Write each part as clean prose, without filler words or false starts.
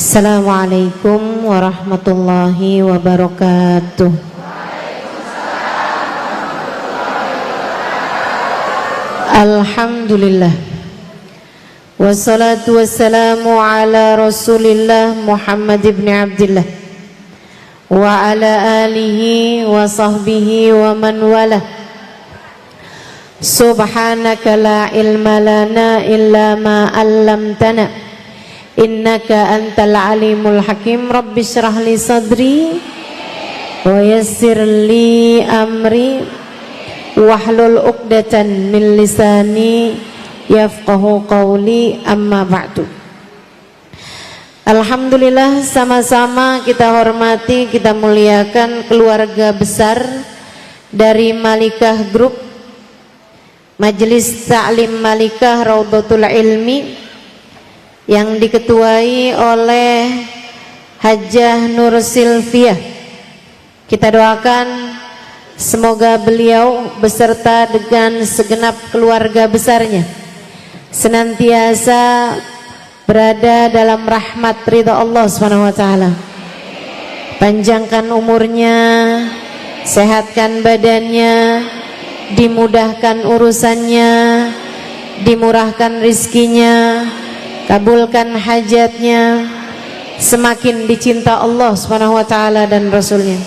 Assalamualaikum warahmatullahi wabarakatuh. Alhamdulillah, wassalatu wassalamu ala rasulillah Muhammad ibn Abdillah wa ala alihi wa sahbihi wa man wala. Subhanaka la ilma lana illa ma 'allamtana innaka antal alimul hakim. Rabbi shrah li sadri wa yassir li amri wahlul 'uqdatan min lisani yafqahu qawli, amma ba'du. Alhamdulillah, sama-sama kita hormati, kita muliakan keluarga besar dari Malikah Group, Majelis Ta'lim Malikah Raudhatul Ilmi, yang diketuai oleh Hajjah Nur Silviah. Kita doakan semoga beliau beserta dengan segenap keluarga besarnya senantiasa berada dalam rahmat ridha Allah SWT. Panjangkan umurnya, sehatkan badannya, dimudahkan urusannya, dimurahkan rizkinya, kabulkan hajatnya, semakin dicinta Allah SWT dan Rasulnya.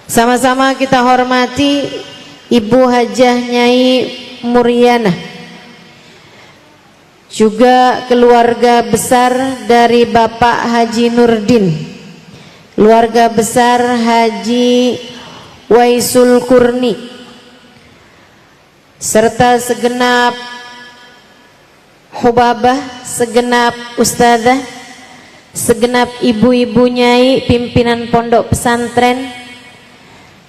Sama-sama kita hormati Ibu Hajjah Nyai Muriana, juga keluarga besar dari Bapak Haji Nurdin, keluarga besar Haji Waisul Kurni, serta segenap hubabah, segenap ustadzah, segenap ibu-ibu nyai pimpinan pondok pesantren,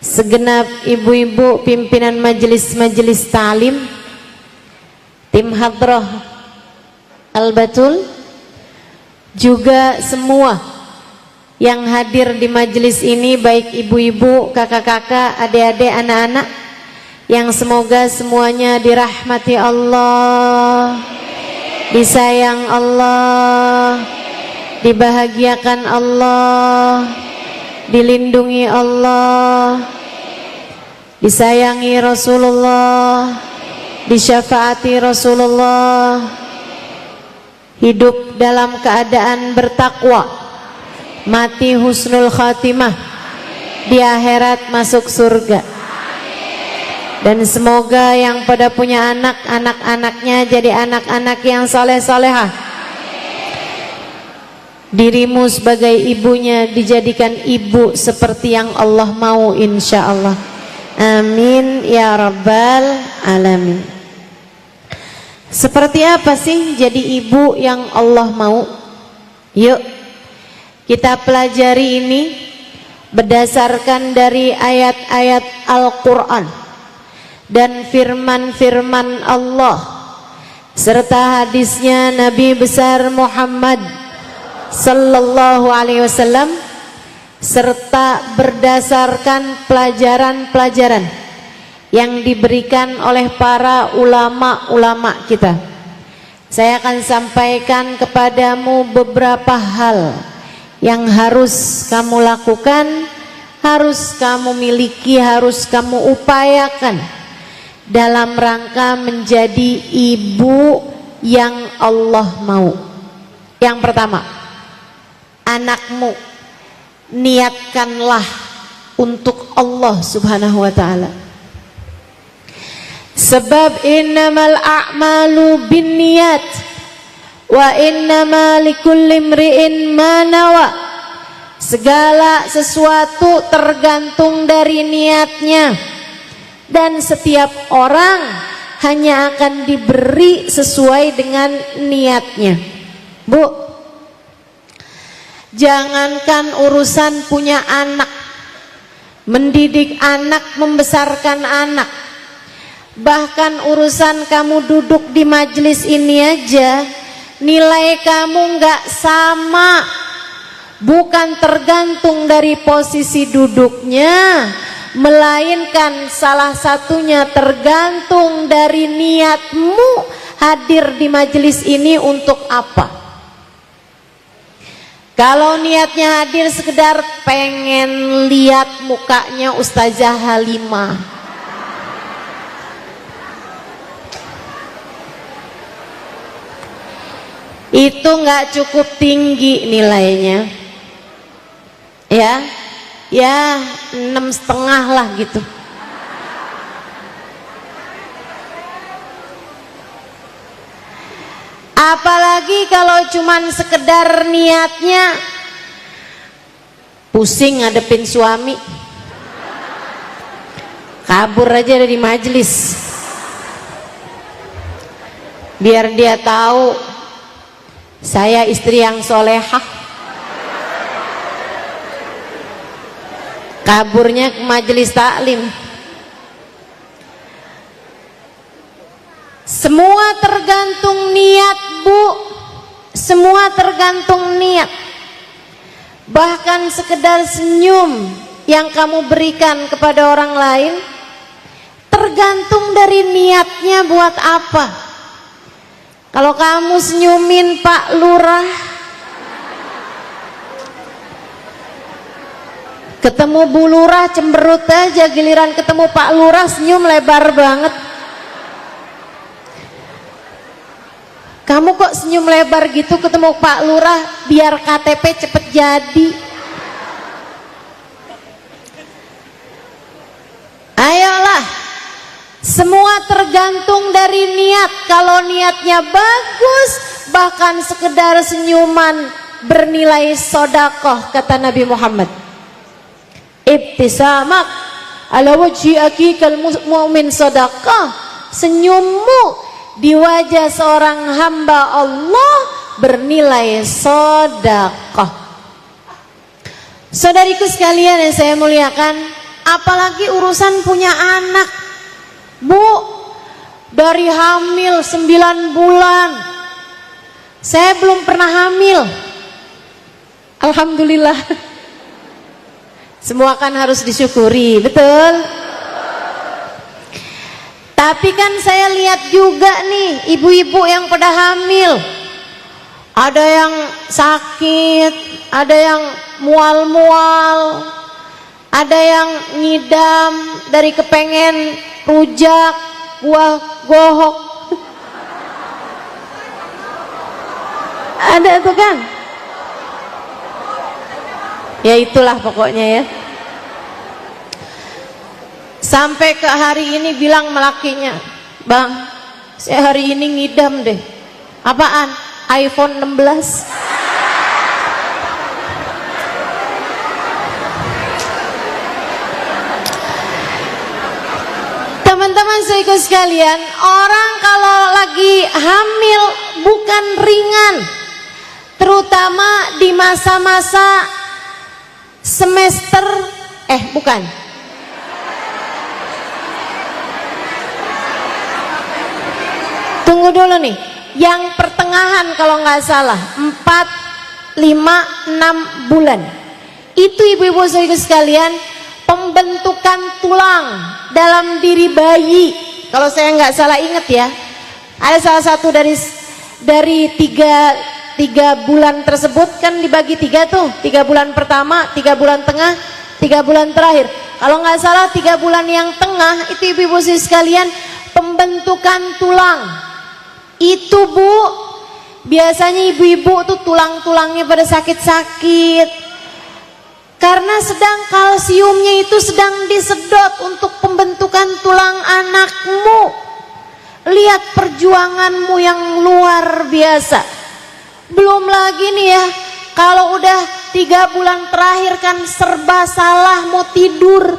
segenap ibu-ibu pimpinan majelis-majelis ta'lim, tim hadrah Al-Batul, juga semua yang hadir di majelis ini, baik ibu-ibu, kakak-kakak, adik-adik, anak-anak, yang semoga semuanya dirahmati Allah, disayang Allah, dibahagiakan Allah, dilindungi Allah, disayangi Rasulullah, disyafaati Rasulullah, hidup dalam keadaan bertakwa, mati husnul khatimah, di akhirat masuk surga. Dan semoga yang pada punya anak, anak-anaknya jadi anak-anak yang soleh-solehah. Dirimu sebagai ibunya dijadikan ibu seperti yang Allah mau, insya Allah. Amin ya rabbal alamin. Seperti apa sih jadi ibu yang Allah mau? Yuk kita pelajari ini berdasarkan dari ayat-ayat Al-Quran dan firman-firman Allah serta hadisnya Nabi besar Muhammad sallallahu alaihi wasallam, serta berdasarkan pelajaran-pelajaran yang diberikan oleh para ulama-ulama kita. Saya akan sampaikan kepadamu beberapa hal yang harus kamu lakukan, harus kamu miliki, harus kamu upayakan dalam rangka menjadi ibu yang Allah mau. Yang pertama, anakmu niatkanlah untuk Allah Subhanahu wa ta'ala. Sebab innamal a'malu binniyat wa innama likulli imri'in ma nawa. Segala sesuatu tergantung dari niatnya, dan setiap orang hanya akan diberi sesuai dengan niatnya. Bu, jangankan urusan punya anak, mendidik anak, membesarkan anak, bahkan urusan kamu duduk di majelis ini aja, nilai kamu nggak sama. Bukan tergantung dari posisi duduknya, melainkan salah satunya tergantung dari niatmu hadir di majelis ini untuk apa. Kalau niatnya hadir sekedar pengen lihat mukanya Ustazah Halimah, itu nggak cukup tinggi nilainya, ya 6,5 lah gitu. Apalagi kalau cuman sekedar niatnya pusing ngadepin suami, kabur aja dari majelis biar dia tahu saya istri yang solehah. Kaburnya ke majelis taklim. Semua tergantung niat, Bu. Semua tergantung niat. Bahkan sekedar senyum yang kamu berikan kepada orang lain tergantung dari niatnya buat apa. Kalau kamu senyumin Pak Lurah, ketemu Bu Lurah cemberut aja, giliran ketemu Pak Lurah senyum lebar banget. Kamu kok senyum lebar gitu ketemu Pak Lurah, biar KTP cepet jadi. Ayolah, semua tergantung dari niat. Kalau niatnya bagus, bahkan sekedar senyuman bernilai sodakoh, kata Nabi Muhammad. Ibtisamak ala wajhi akikal mu'min sodakoh. Senyummu di wajah seorang hamba Allah bernilai sodakoh. Saudariku sekalian yang saya muliakan, apalagi urusan punya anak, Bu. Dari hamil 9 bulan saya belum pernah hamil, alhamdulillah. Semua kan harus disyukuri, betul? Tapi kan saya lihat juga nih ibu-ibu yang pada hamil, ada yang sakit, ada yang mual-mual, ada yang ngidam dari kepengen rujak buah gohok. Ada tuh kan? Ya itulah pokoknya ya. Sampai ke hari ini bilang melakinya, Bang, saya hari ini ngidam deh. Apaan? iPhone 16. Teman-teman saudaraku sekalian, orang kalau lagi hamil bukan ringan, terutama di masa-masa semester bukan. Tunggu dulu nih, yang pertengahan kalau nggak salah 4, 5, 6 bulan. Itu ibu-ibu saudaraku sekalian, pembentukan tulang dalam diri bayi. Kalau saya nggak salah ingat ya, ada salah satu dari tiga bulan tersebut kan dibagi 3 tuh, 3 bulan pertama, 3 bulan tengah, 3 bulan terakhir. Kalau nggak salah 3 bulan yang tengah itu ibu-ibu saudaraku sekalian pembentukan tulang. Itu Bu, biasanya ibu-ibu tuh tulang-tulangnya pada sakit-sakit karena sedang kalsiumnya itu sedang disedot untuk pembentukan tulang anakmu. Lihat perjuanganmu yang luar biasa. Belum lagi nih ya, kalau udah 3 bulan terakhir kan serba salah, mau tidur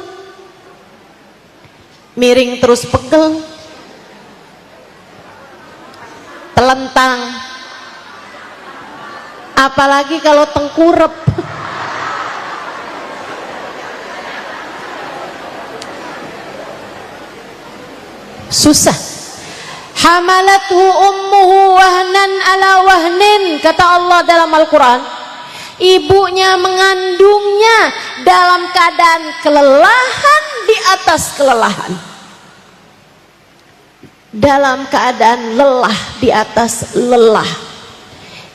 miring terus pegel, telentang, apalagi kalau tengkurep. Susah. Hamalathu ummuhu wahnan ala wahnin, kata Allah dalam Al-Quran. Ibunya mengandungnya dalam keadaan kelelahan di atas kelelahan, dalam keadaan lelah di atas lelah.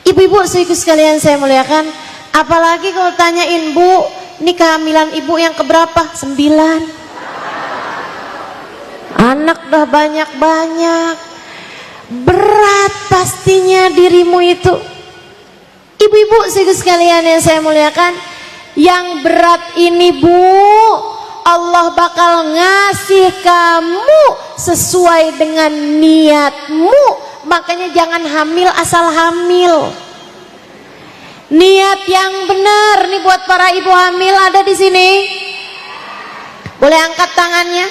Ibu-ibu saudaraku sekalian saya muliakan, Apalagi kalau tanyain, Bu, ini kehamilan ibu yang keberapa? 9. Anak dah banyak-banyak. Berat pastinya dirimu itu. Ibu-ibu sekalian yang saya muliakan, yang berat ini, Bu, Allah bakal ngasih kamu sesuai dengan niatmu. Makanya jangan hamil asal hamil. Niat yang benar. Nih buat para ibu hamil ada di sini. Boleh angkat tangannya?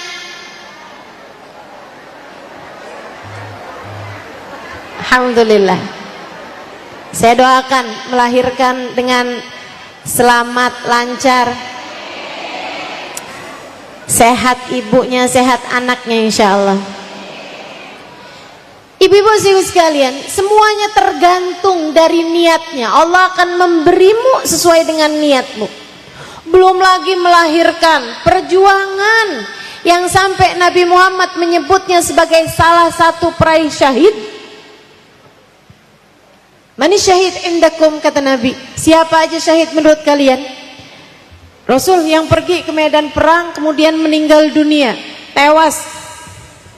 Alhamdulillah. Saya doakan melahirkan dengan selamat, lancar, sehat ibunya, sehat anaknya insya Allah. Ibu-ibu sekalian, semuanya tergantung dari niatnya. Allah akan memberimu sesuai dengan niatmu. Belum lagi melahirkan, perjuangan yang sampai Nabi Muhammad menyebutnya sebagai salah satu peraih syahid. Mani syahid indakum, kata Nabi. Siapa aja syahid menurut kalian? Rasul yang pergi ke medan perang kemudian meninggal dunia, tewas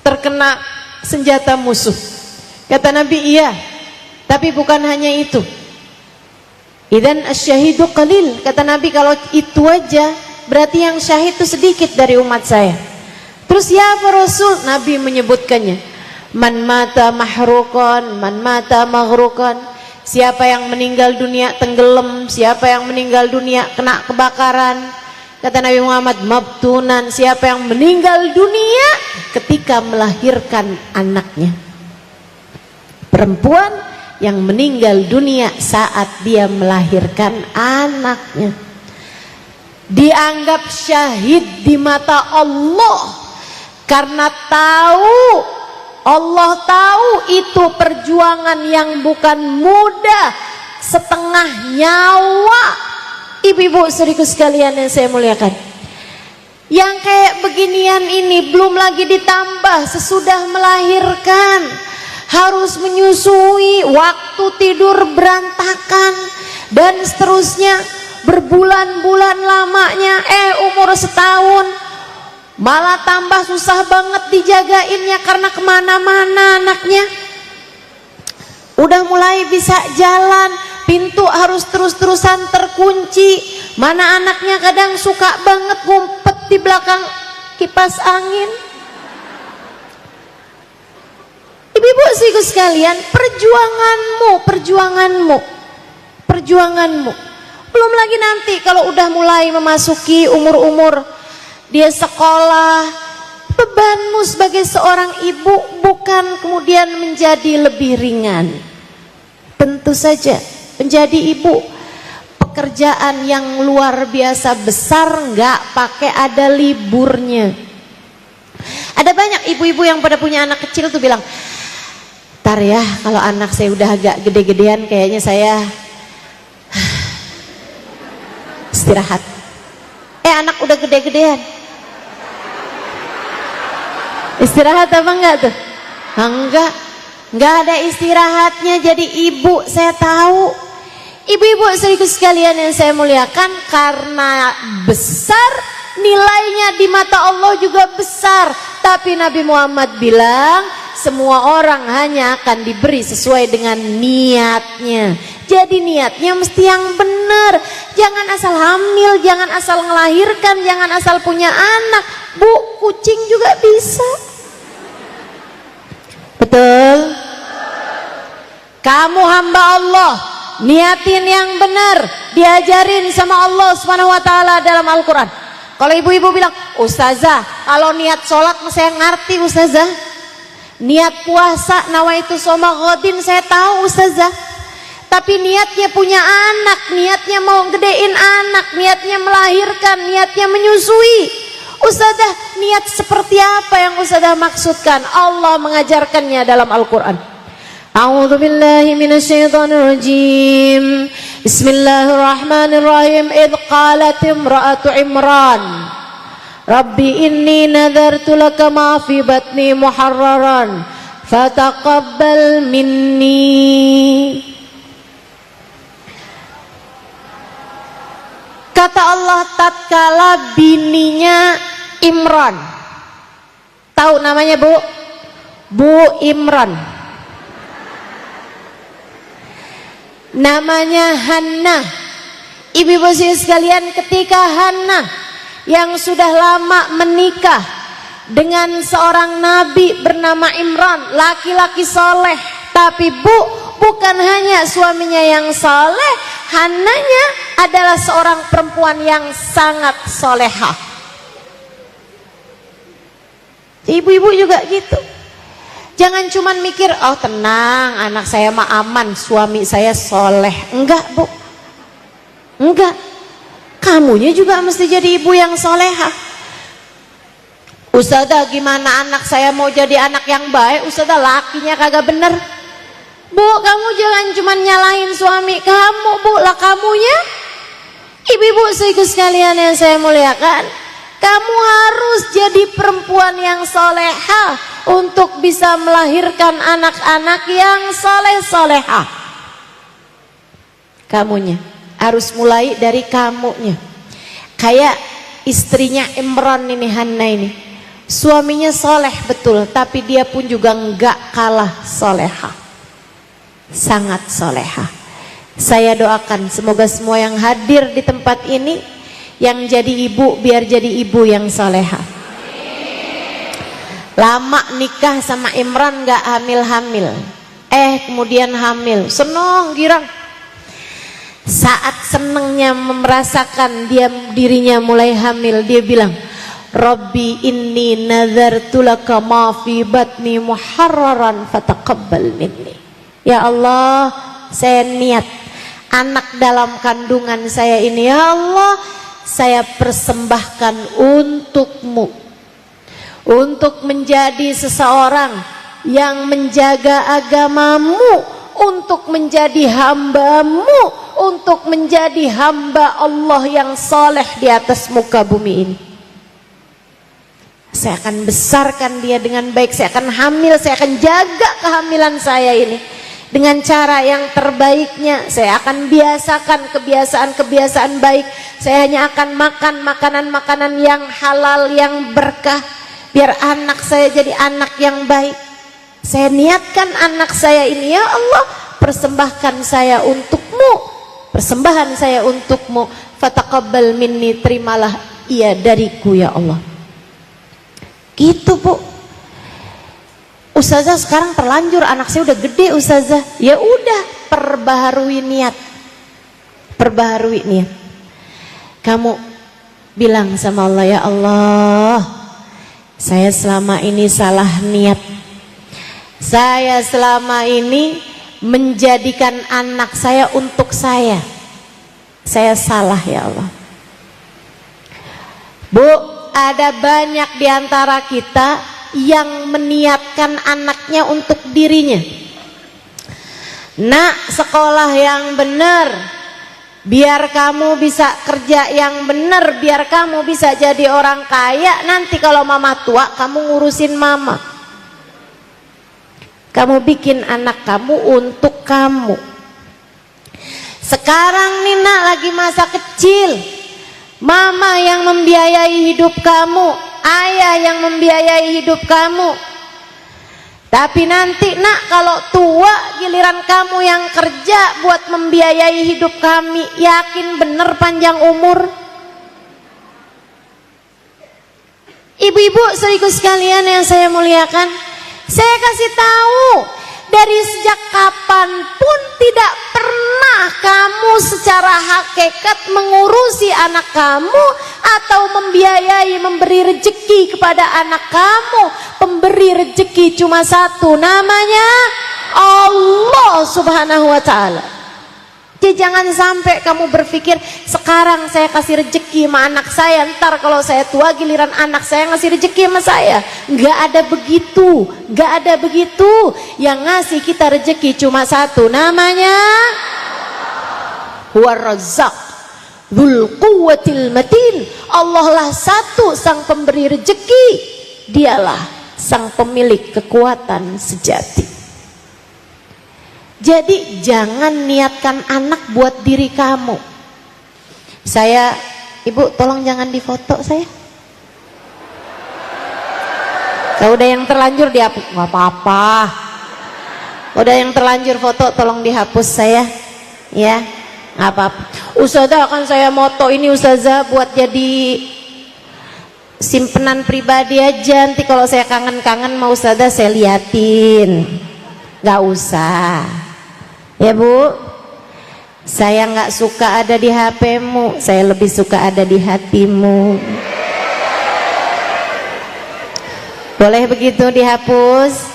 terkena senjata musuh. Kata Nabi, iya, tapi bukan hanya itu. Idzan asy-syahidu qalil. Kata Nabi, kalau itu aja berarti yang syahid itu sedikit dari umat saya. Terus ya apa Rasul? Nabi menyebutkannya. Man mata mahruqan, man mata maghruqan. Siapa yang meninggal dunia tenggelam, siapa yang meninggal dunia kena kebakaran. Kata Nabi Muhammad, mabtunan, siapa yang meninggal dunia ketika melahirkan anaknya. Perempuan yang meninggal dunia saat dia melahirkan anaknya dianggap syahid di mata Allah, karena Allah tahu itu perjuangan yang bukan mudah, setengah nyawa. Ibu-ibu saudaraku sekalian yang saya muliakan, yang kayak beginian ini belum lagi ditambah sesudah melahirkan harus menyusui, waktu tidur berantakan, dan seterusnya, berbulan-bulan lamanya. Umur setahun malah tambah susah banget dijagainnya karena kemana-mana anaknya. Udah mulai bisa jalan, pintu harus terus-terusan terkunci. Mana anaknya kadang suka banget ngumpet di belakang kipas angin. Ibu-ibu sekalian, perjuanganmu. Belum lagi nanti kalau udah mulai memasuki umur-umur dia sekolah, bebanmu sebagai seorang ibu bukan kemudian menjadi lebih ringan. Tentu saja menjadi ibu pekerjaan yang luar biasa besar, nggak pakai ada liburnya. Ada banyak ibu-ibu yang pada punya anak kecil tuh bilang, "Tar ya, kalau anak saya udah agak gede-gedean kayaknya saya istirahat." Anak udah gede-gedean istirahat apa enggak tuh? Enggak ada istirahatnya jadi ibu. Saya tahu ibu-ibu saudaraku sekalian yang saya muliakan, karena besar nilainya di mata Allah juga besar. Tapi Nabi Muhammad bilang semua orang hanya akan diberi sesuai dengan niatnya. Jadi niatnya mesti yang benar. Jangan asal hamil, jangan asal melahirkan, jangan asal punya anak. Bu, kucing juga bisa. Betul? Kamu hamba Allah, niatin yang benar, diajarin sama Allah Subhanahu wa taala dalam Al-Qur'an. Kalau ibu-ibu bilang, "Ustazah, kalau niat sholat saya ngerti Ustazah. Niat puasa nawaitu shoma ghadin saya tahu Ustazah. Tapi niatnya punya anak, niatnya mau gedein anak, niatnya melahirkan, niatnya menyusui. Ustazah, niat seperti apa yang Ustazah maksudkan?" Allah mengajarkannya dalam Al-Quran. A'udzu billahi minasyaitonir rajim. Bismillahirrahmanirrahim. Idz qalat imra'atu Imran, Rabbi inni nadartu laka ma fi batni muharraran fataqabbal minni. Kata Allah tatkala bininya Imran, tahu namanya Bu? Bu Imran. Namanya Hannah. Ibu-ibu sekalian, ketika Hannah yang sudah lama menikah dengan seorang nabi bernama Imran, laki-laki soleh, tapi Bu, bukan hanya suaminya yang soleh, Hannahnya adalah seorang perempuan yang sangat solehah. Ibu-ibu juga gitu. Jangan cuman mikir, oh tenang, anak saya mah aman, suami saya soleh. Enggak Bu, enggak. Kamunya juga mesti jadi ibu yang solehah. Ustazah, gimana anak saya mau jadi anak yang baik? Ustazah, lakinya kagak bener. Bu, kamu jangan cuma nyalahin suami kamu, Bu, lah kamunya. Ibu-ibu sekalian yang saya muliakan, kamu harus jadi perempuan yang solehah untuk bisa melahirkan anak-anak yang soleh-solehah. Kamunya harus mulai dari kamunya. Kayak istrinya Imran ini, Hannah ini, suaminya soleh betul, tapi dia pun juga enggak kalah solehah, sangat solehah. Saya doakan semoga semua yang hadir di tempat ini yang jadi ibu, biar jadi ibu yang solehah. Lama nikah sama Imran gak hamil-hamil, kemudian hamil, seneng girang. Saat senengnya merasakan dirinya mulai hamil, dia bilang, Rabbi inni nazartu laka ma fi batni muharraran fataqabbal minni. Ya Allah, saya niat anak dalam kandungan saya ini, ya Allah, saya persembahkan untukmu, untuk menjadi seseorang yang menjaga agamamu, untuk menjadi hambamu, untuk menjadi hamba Allah yang soleh di atas muka bumi ini. Saya akan besarkan dia dengan baik, saya akan hamil, saya akan jaga kehamilan saya ini dengan cara yang terbaiknya. Saya akan biasakan kebiasaan-kebiasaan baik. Saya hanya akan makan makanan-makanan yang halal, yang berkah, biar anak saya jadi anak yang baik. Saya niatkan anak saya ini, ya Allah, persembahkan saya untukmu, persembahan saya untukmu, fataqabbal minni, terimalah ia dariku ya Allah. Gitu Bu. Ustazah, sekarang terlanjur, anak saya udah gede Ustazah. Ya udah, perbaharui niat, perbaharui niat. Kamu bilang sama Allah, ya Allah, saya selama ini salah niat, saya selama ini menjadikan anak saya untuk saya salah ya Allah. Bu, ada banyak diantara kita yang meniatkan anaknya untuk dirinya. Nak, sekolah yang benar, biar kamu bisa kerja yang benar, biar kamu bisa jadi orang kaya. Nanti kalau mama tua, kamu ngurusin mama. Kamu bikin anak kamu untuk kamu. Sekarang nih nak, lagi masa kecil, mama yang membiayai hidup kamu, ayah yang membiayai hidup kamu. Tapi nanti nak, kalau tua giliran kamu yang kerja buat membiayai hidup kami. Yakin bener panjang umur? Ibu-ibu sekaligus sekalian yang saya muliakan, saya kasih tahu, dari sejak kapanpun tidak pernah kamu secara hakikat mengurusi anak kamu atau membiayai, memberi rezeki kepada anak kamu. Pemberi rezeki cuma satu, namanya Allah Subhanahu wa Ta'ala. Jadi jangan sampai kamu berpikir, sekarang saya kasih rezeki sama anak saya, ntar kalau saya tua giliran anak saya ngasih rezeki sama saya. Nggak ada begitu, nggak ada begitu. Yang ngasih kita rezeki cuma satu, namanya War-Razzaq Dzul Quwwatil Matin. Allah lah satu sang pemberi rezeki, dialah sang pemilik kekuatan sejati. Jadi jangan niatkan anak buat diri kamu. Saya Ibu tolong jangan difoto saya. Kalau udah yang terlanjur dihapus, nggak apa-apa. Udah yang terlanjur foto tolong dihapus saya, ya, nggak apa-apa. Ustazah akan saya moto ini ustazah buat jadi simpenan pribadi aja. Nanti kalau saya kangen-kangen mau ustazah saya liatin. Nggak usah, ya Bu. Saya nggak suka ada di HP-mu, saya lebih suka ada di hatimu. Boleh begitu dihapus?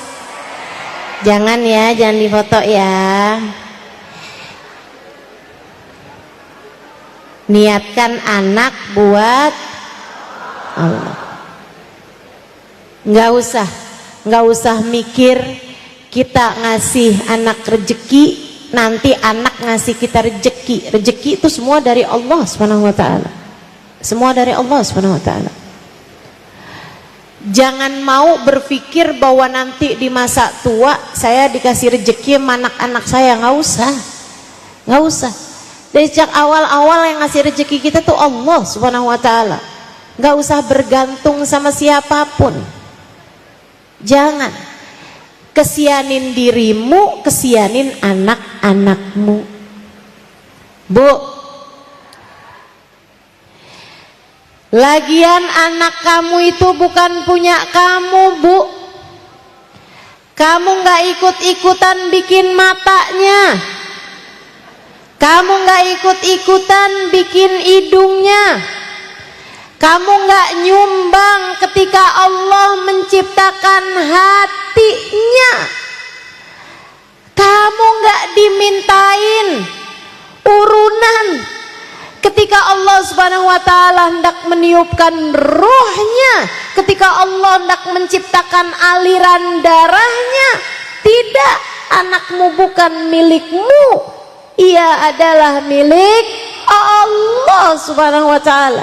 Jangan ya, jangan difoto ya. Niatkan anak buat Allah. Nggak usah mikir kita ngasih anak rezeki, nanti anak ngasih kita rezeki. Rezeki itu semua dari Allah Subhanahu wa taala. Semua dari Allah Subhanahu wa taala. Jangan mau berpikir bahwa nanti di masa tua saya dikasih rezeki sama anak-anak saya. Nggak usah. Dari sejak awal-awal yang ngasih rezeki kita tuh Allah Subhanahu wa taala. Nggak usah bergantung sama siapapun. Jangan kesianin dirimu, kesianin anak-anakmu. Bu, lagian anak kamu itu bukan punya kamu, Bu. Kamu nggak ikut-ikutan bikin matanya, kamu nggak ikut-ikutan bikin hidungnya, kamu nggak nyumbang ketika Allah menciptakan hatinya, kamu nggak dimintain urunan ketika Allah Subhanahu wa taala hendak meniupkan ruhnya, ketika Allah hendak menciptakan aliran darahnya. Tidak, anakmu bukan milikmu, ia adalah milik Allah Subhanahu wa taala.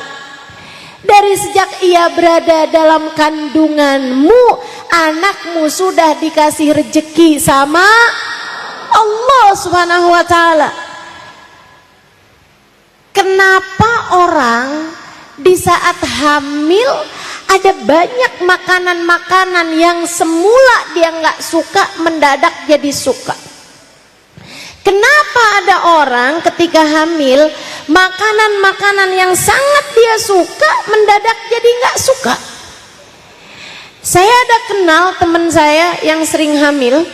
Dari sejak ia berada dalam kandunganmu, anakmu sudah dikasih rezeki sama Allah Subhanahu wa taala. Kenapa orang di saat hamil ada banyak makanan-makanan yang semula dia nggak suka mendadak jadi suka? Kenapa ada orang ketika hamil makanan-makanan yang sangat dia suka mendadak jadi nggak suka? Saya ada kenal teman saya yang sering hamil.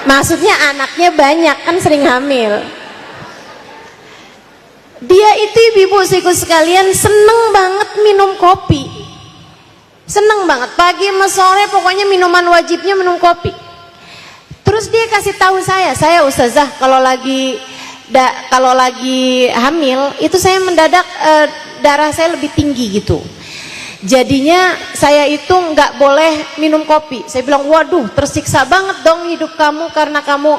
Maksudnya anaknya banyak kan sering hamil. Dia itu ibu-ibu sekalian seneng banget minum kopi. Seneng banget pagi sama sore pokoknya minuman wajibnya minum kopi. Terus dia kasih tahu saya ustazah kalau lagi hamil itu saya mendadak darah saya lebih tinggi gitu. Jadinya saya itu nggak boleh minum kopi. Saya bilang waduh tersiksa banget dong hidup kamu karena kamu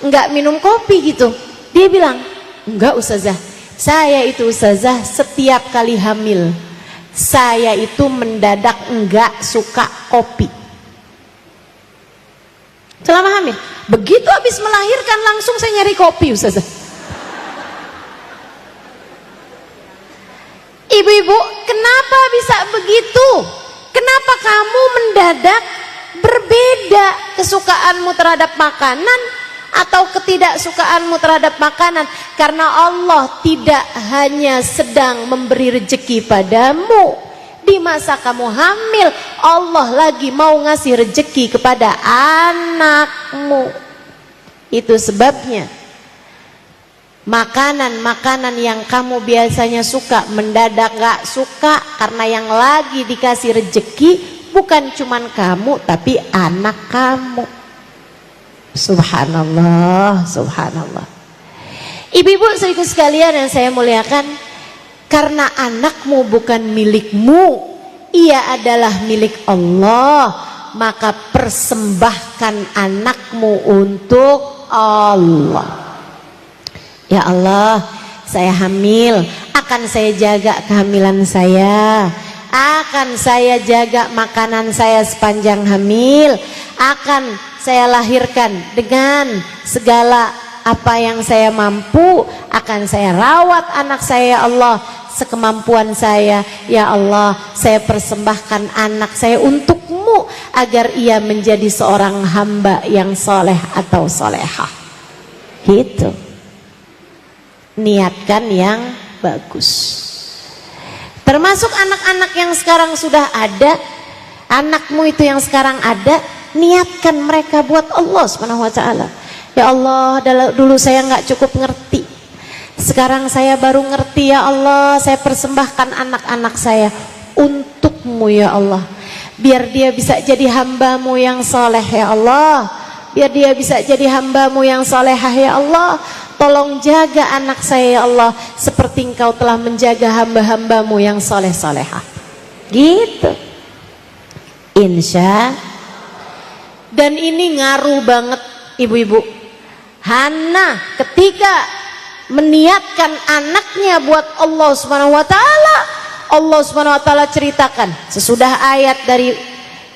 nggak minum kopi gitu. Dia bilang enggak ustazah, saya itu ustazah setiap kali hamil saya itu mendadak enggak suka kopi. Selama hamil, begitu habis melahirkan langsung saya nyari kopi ustazah. Ibu-ibu, kenapa bisa begitu? Kenapa kamu mendadak berbeda kesukaanmu terhadap makanan atau ketidaksukaanmu terhadap makanan? Karena Allah tidak hanya sedang memberi rezeki padamu di masa kamu hamil, Allah lagi mau ngasih rezeki kepada anakmu. Itu sebabnya makanan-makanan yang kamu biasanya suka mendadak gak suka karena yang lagi dikasih rezeki bukan cuman kamu tapi anak kamu. Subhanallah, subhanallah. Ibu-ibu sekalian yang saya muliakan, karena anakmu bukan milikmu, ia adalah milik Allah, maka persembahkan anakmu untuk Allah. Ya Allah, saya hamil, akan saya jaga kehamilan saya, akan saya jaga makanan saya sepanjang hamil, akan saya lahirkan dengan segala Apa yang saya mampu akan saya rawat anak saya, ya Allah, sekemampuan saya. Ya Allah, saya persembahkan anak saya untukmu agar ia menjadi seorang hamba yang soleh atau solehah. Gitu. Niatkan yang bagus. Termasuk anak-anak yang sekarang sudah ada, anakmu itu yang sekarang ada, niatkan mereka buat Allah Subhanahu wa taala. Ya Allah, dulu saya nggak cukup ngerti. Sekarang saya baru ngerti, ya Allah, saya persembahkan anak-anak saya untukmu, ya Allah. Biar dia bisa jadi hambamu yang soleh, ya Allah. Biar dia bisa jadi hambamu yang solehah, ya Allah. Tolong jaga anak saya, ya Allah, seperti engkau telah menjaga hamba-hambamu yang soleh-solehah. Gitu. Insya. Dan ini ngaruh banget ibu-ibu. Hana ketika meniatkan anaknya buat Allah Subhanahu wa taala, Allah Subhanahu wa taala ceritakan sesudah ayat dari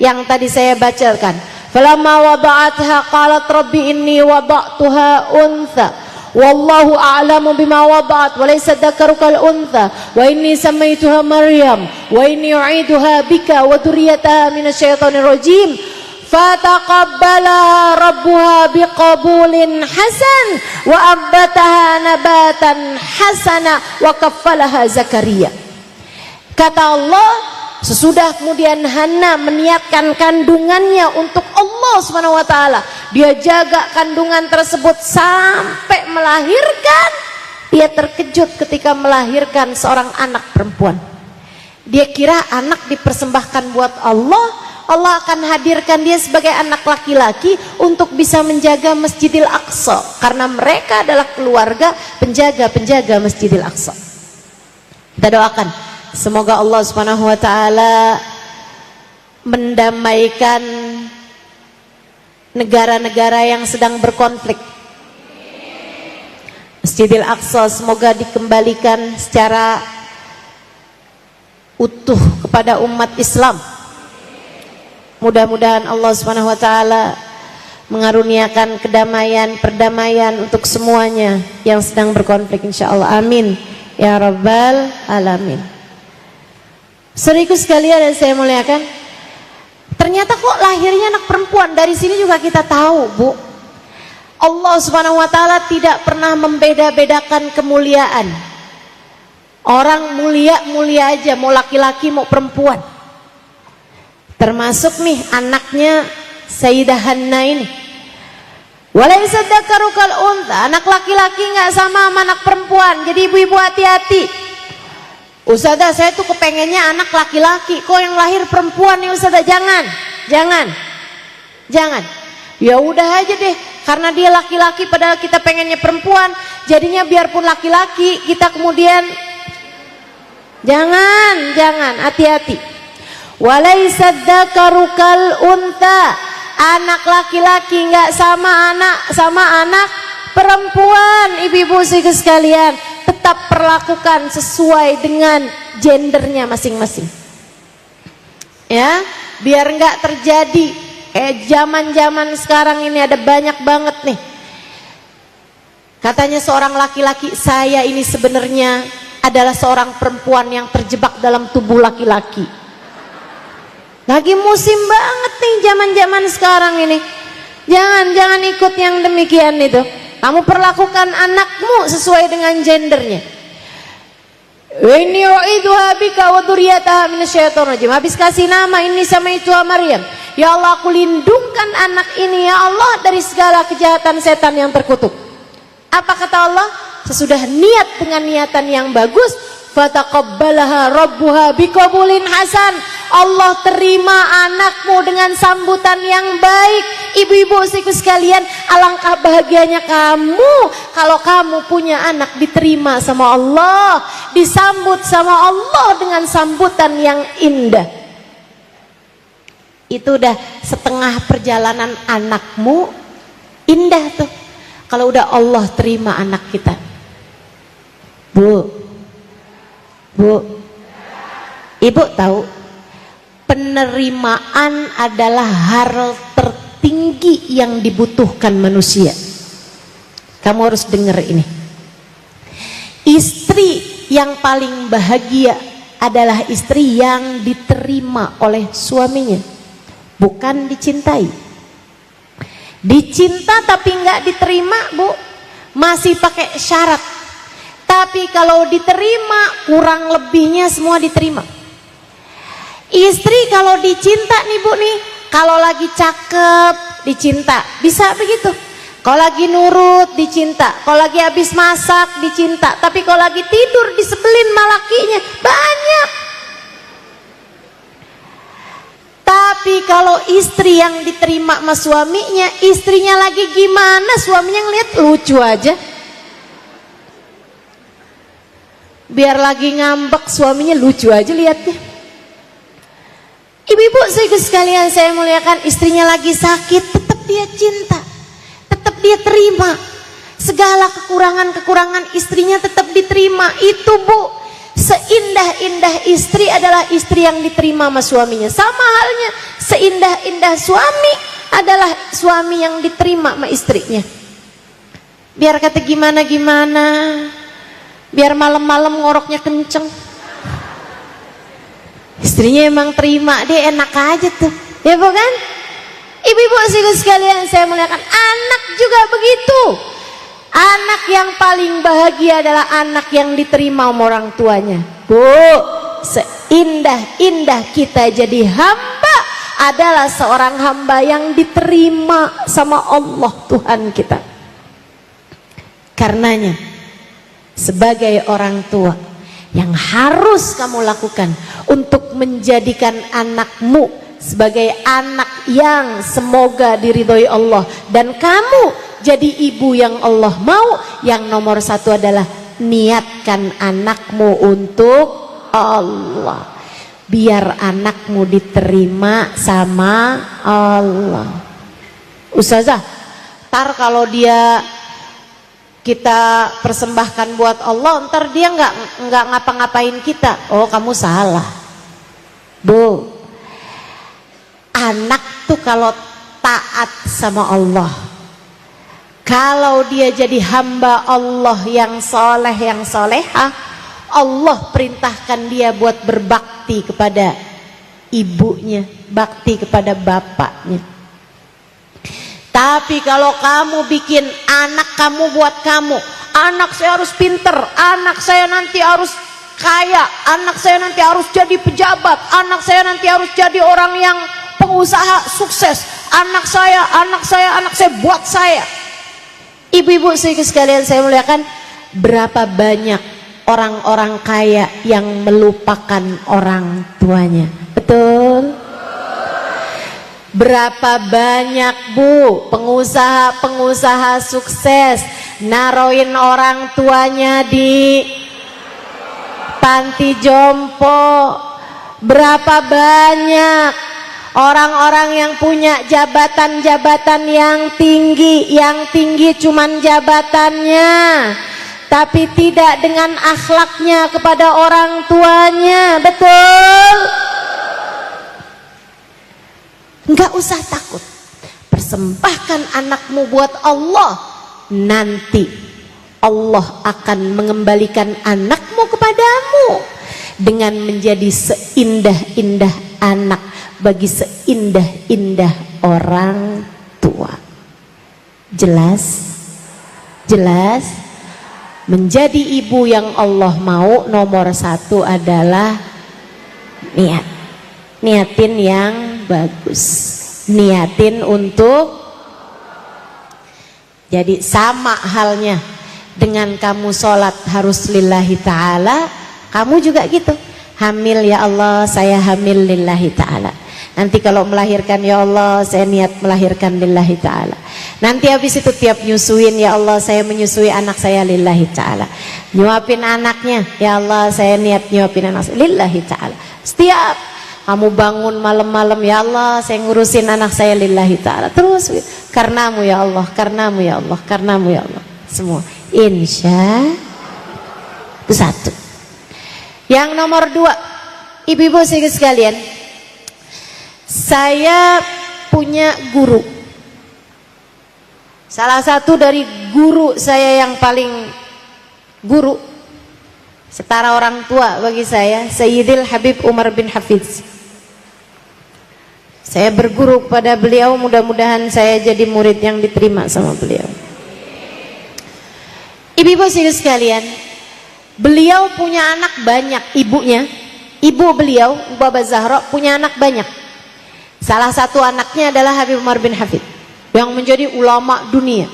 yang tadi saya bacakan. Falamma wada'atha qalat rabbi inni wada'tuha untha wallahu a'lamu bima wada'at wa laysa dzakaru kal untha wa inni samaituha maryam wa inni u'iduha bika wa dzurriyyataha minasyaitonir rajim fataqabbalaha rabbuha biqabulin hasan wa ambataha nabatan hasana wa kaffalaha Zakaria. Kata Allah, sesudah kemudian Hana meniatkan kandungannya untuk Allah Subhanahu wa taala, dia jaga kandungan tersebut sampai melahirkan. Dia terkejut ketika melahirkan seorang anak perempuan. Dia kira anak dipersembahkan buat Allah, Allah akan hadirkan dia sebagai anak laki-laki untuk bisa menjaga Masjidil Aqsa, karena mereka adalah keluarga penjaga-penjaga Masjidil Aqsa. Kita doakan semoga Allah Subhanahu wa taala mendamaikan negara-negara yang sedang berkonflik. Masjidil Aqsa semoga dikembalikan secara utuh kepada umat Islam. Mudah-mudahan Allah Subhanahu wa taala mengaruniakan kedamaian, perdamaian untuk semuanya yang sedang berkonflik, insyaallah. Amin ya rabbal alamin. Saudaraku sekalian yang saya muliakan, ternyata kok lahirnya anak perempuan. Dari sini juga kita tahu, Bu, Allah Subhanahu wa taala tidak pernah membeda-bedakan kemuliaan. Orang mulia-mulia aja, mau laki-laki mau perempuan. Termasuk nih anaknya Sayyidah Hanna ini. Walaysa dzakaru kal untha, anak laki-laki nggak sama anak perempuan. Jadi ibu-ibu hati-hati. Ustazah, saya tuh kepengennya anak laki-laki, kok yang lahir perempuan nih Ustazah? Jangan. Ya udah aja deh, karena dia laki-laki padahal kita pengennya perempuan, jadinya biarpun laki-laki kita kemudian jangan, hati-hati. Walaysa dzakaru kal untha, anak laki-laki nggak sama anak perempuan. Ibu-ibu sekalian, tetap perlakukan sesuai dengan gendernya masing-masing, ya, biar nggak terjadi zaman-zaman sekarang ini ada banyak banget nih. Katanya seorang laki-laki, saya ini sebenarnya adalah seorang perempuan yang terjebak dalam tubuh laki-laki. Lagi musim banget nih zaman-zaman sekarang ini. Jangan ikut yang demikian itu. Kamu perlakukan anakmu sesuai dengan gendernya. Wa inni u'iduha bika wa dzurriyyataha minasyaitonir rajim. Habis kasih nama ini sama itu Maryam. Ya Allah, aku lindungkan anak ini ya Allah dari segala kejahatan setan yang terkutuk. Apa kata Allah? Sesudah niat dengan niatan yang bagus, fataqabbalaha rabbuha biqabulin hasan. Allah terima anakmu dengan sambutan yang baik. Ibu-ibu sekalian, alangkah bahagianya kamu kalau kamu punya anak diterima sama Allah, disambut sama Allah dengan sambutan yang indah. Itu udah setengah perjalanan anakmu indah tuh, kalau udah Allah terima anak kita. Bu, ibu tahu penerimaan adalah hal tertinggi yang dibutuhkan manusia. Kamu harus dengar ini. Istri yang paling bahagia adalah istri yang diterima oleh suaminya, bukan dicintai. Dicinta tapi nggak diterima, Bu, masih pakai syarat. Tapi kalau diterima, kurang lebihnya semua diterima. Istri kalau dicinta nih, Bu nih, kalau lagi cakep dicinta, bisa begitu. Kalau lagi nurut dicinta, kalau lagi habis masak dicinta, tapi kalau lagi tidur disebelin malakinya banyak. Tapi kalau istri yang diterima sama suaminya, istrinya lagi gimana, suaminya ngeliat lucu aja. Biar lagi ngambek, suaminya lucu aja liatnya. Ibu-ibu sekalian saya muliakan, istrinya lagi sakit, tetap dia cinta, tetap dia terima. Segala kekurangan-kekurangan istrinya tetap diterima. Itu, Bu, seindah-indah istri adalah istri yang diterima sama suaminya. Sama halnya seindah-indah suami adalah suami yang diterima sama istrinya. Biar kata gimana-gimana, biar malam-malam ngoroknya kenceng, istrinya emang terima, dia enak aja tuh, ya bukan? Ibu-ibu sekalian saya muliakan, anak juga begitu. Anak yang paling bahagia adalah anak yang diterima sama orang tuanya. Bu, seindah-indah kita jadi hamba adalah seorang hamba yang diterima sama Allah Tuhan kita. Karenanya, sebagai orang tua, yang harus kamu lakukan untuk menjadikan anakmu sebagai anak yang semoga diridhoi Allah, dan kamu jadi ibu yang Allah mau, yang nomor satu adalah niatkan anakmu untuk Allah, biar anakmu diterima sama Allah. Ustazah, ntar kalau dia kita persembahkan buat Allah, ntar dia nggak ngapa-ngapain kita. Oh, kamu salah, Bu. Anak tuh kalau taat sama Allah, kalau dia jadi hamba Allah yang soleh, yang solehah, Allah perintahkan dia buat berbakti kepada ibunya, bakti kepada bapaknya. Tapi kalau kamu bikin anak kamu buat kamu, anak saya harus pinter, anak saya nanti harus kaya, anak saya nanti harus jadi pejabat, anak saya nanti harus jadi orang yang pengusaha sukses, anak saya buat saya. Ibu-ibu sekalian saya muliakan, berapa banyak orang-orang kaya yang melupakan orang tuanya? Betul? Berapa banyak, Bu, pengusaha-pengusaha sukses naroin orang tuanya di panti jompo? Berapa banyak orang-orang yang punya jabatan-jabatan yang tinggi cuman jabatannya, tapi tidak dengan akhlaknya kepada orang tuanya? Betul? Enggak usah takut, persembahkan anakmu buat Allah, nanti Allah akan mengembalikan anakmu kepadamu dengan menjadi seindah-indah anak bagi seindah-indah orang tua. Jelas? Jelas? Menjadi ibu yang Allah mau, nomor satu adalah niat. Niatin yang bagus, niatin untuk, jadi sama halnya dengan kamu sholat harus lillahi ta'ala, kamu juga gitu. Hamil, ya Allah saya hamil lillahi ta'ala. Nanti kalau melahirkan, ya Allah saya niat melahirkan lillahi ta'ala. Nanti habis itu tiap nyusuin, ya Allah saya menyusui anak saya lillahi ta'ala. Nyuapin anaknya, ya Allah saya niat nyuapin anak saya lillahi ta'ala. Setiap kamu bangun malam-malam, ya Allah saya ngurusin anak saya lillahi ta'ala. Terus, karenamu ya Allah, karenamu ya Allah, karenamu ya Allah. Semua insya. Itu satu. Yang nomor dua, ibu-ibu sekalian, saya punya guru. Salah satu dari guru saya yang paling guru, setara orang tua bagi saya, Sayyidil Habib Umar bin Hafiz. Saya berguru kepada beliau, mudah-mudahan saya jadi murid yang diterima sama beliau. Ibu-ibu sekalian, beliau punya anak banyak, ibunya. Ibu beliau, Baba Zahra, punya anak banyak. Salah satu anaknya adalah Habib Umar bin Hafid yang menjadi ulama dunia.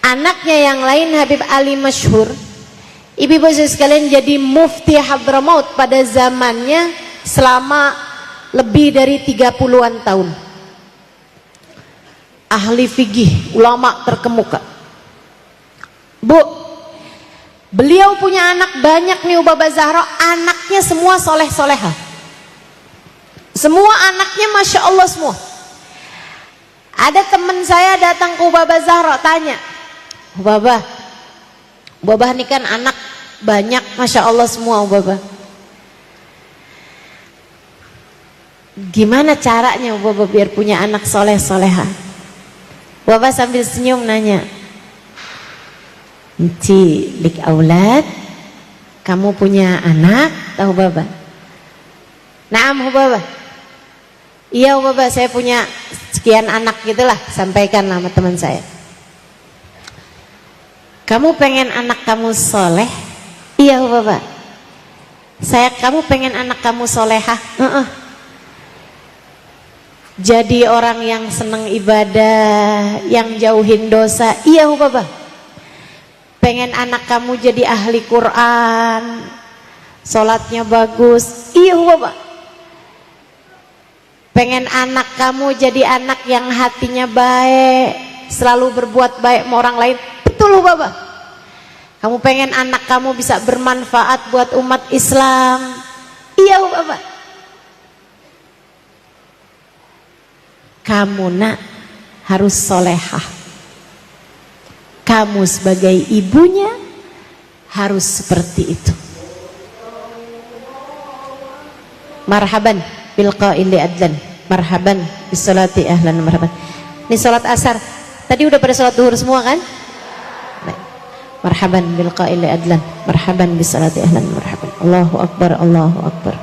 Anaknya yang lain Habib Ali Masyhur. Ibu-ibu sekalian, jadi mufti Hadramaut pada zamannya selama lebih dari 30-an tahun. Ahli fikih, ulama terkemuka. Bu, beliau punya anak banyak nih Baba Zahra, anaknya semua soleh-soleha. Semua anaknya Masya Allah semua. Ada teman saya datang ke Baba Zahra, tanya, Baba ini kan anak banyak Masya Allah semua Baba. Gimana caranya Baba biar punya anak soleh-soleha? Baba sambil senyum nanya, Ci, lik aulad, kamu punya anak, tahu Baba? Naam Baba. Iya Baba, saya punya sekian anak gitulah, sampaikan sama teman saya. Kamu pengen anak kamu soleh? Iya Baba. Kamu pengen anak kamu solehah? Jadi orang yang senang ibadah, yang jauhin dosa? Iya Baba. Pengen anak kamu jadi ahli Quran, sholatnya bagus? Iya Baba. Pengen anak kamu jadi anak yang hatinya baik, selalu berbuat baik sama orang lain? Betul Baba. Kamu pengen anak kamu bisa bermanfaat buat umat Islam? Iya Baba. Kamu nak harus solehah. Kamu sebagai ibunya harus seperti itu. Marhaban bil qaili adlan, marhaban bis salati ahlan, marhaban. Ini salat asar. Tadi udah pada salat duhur semua kan? Baik. Marhaban bil qaili adlan, marhaban bis salati ahlan, marhaban. Allahu akbar, Allahu akbar.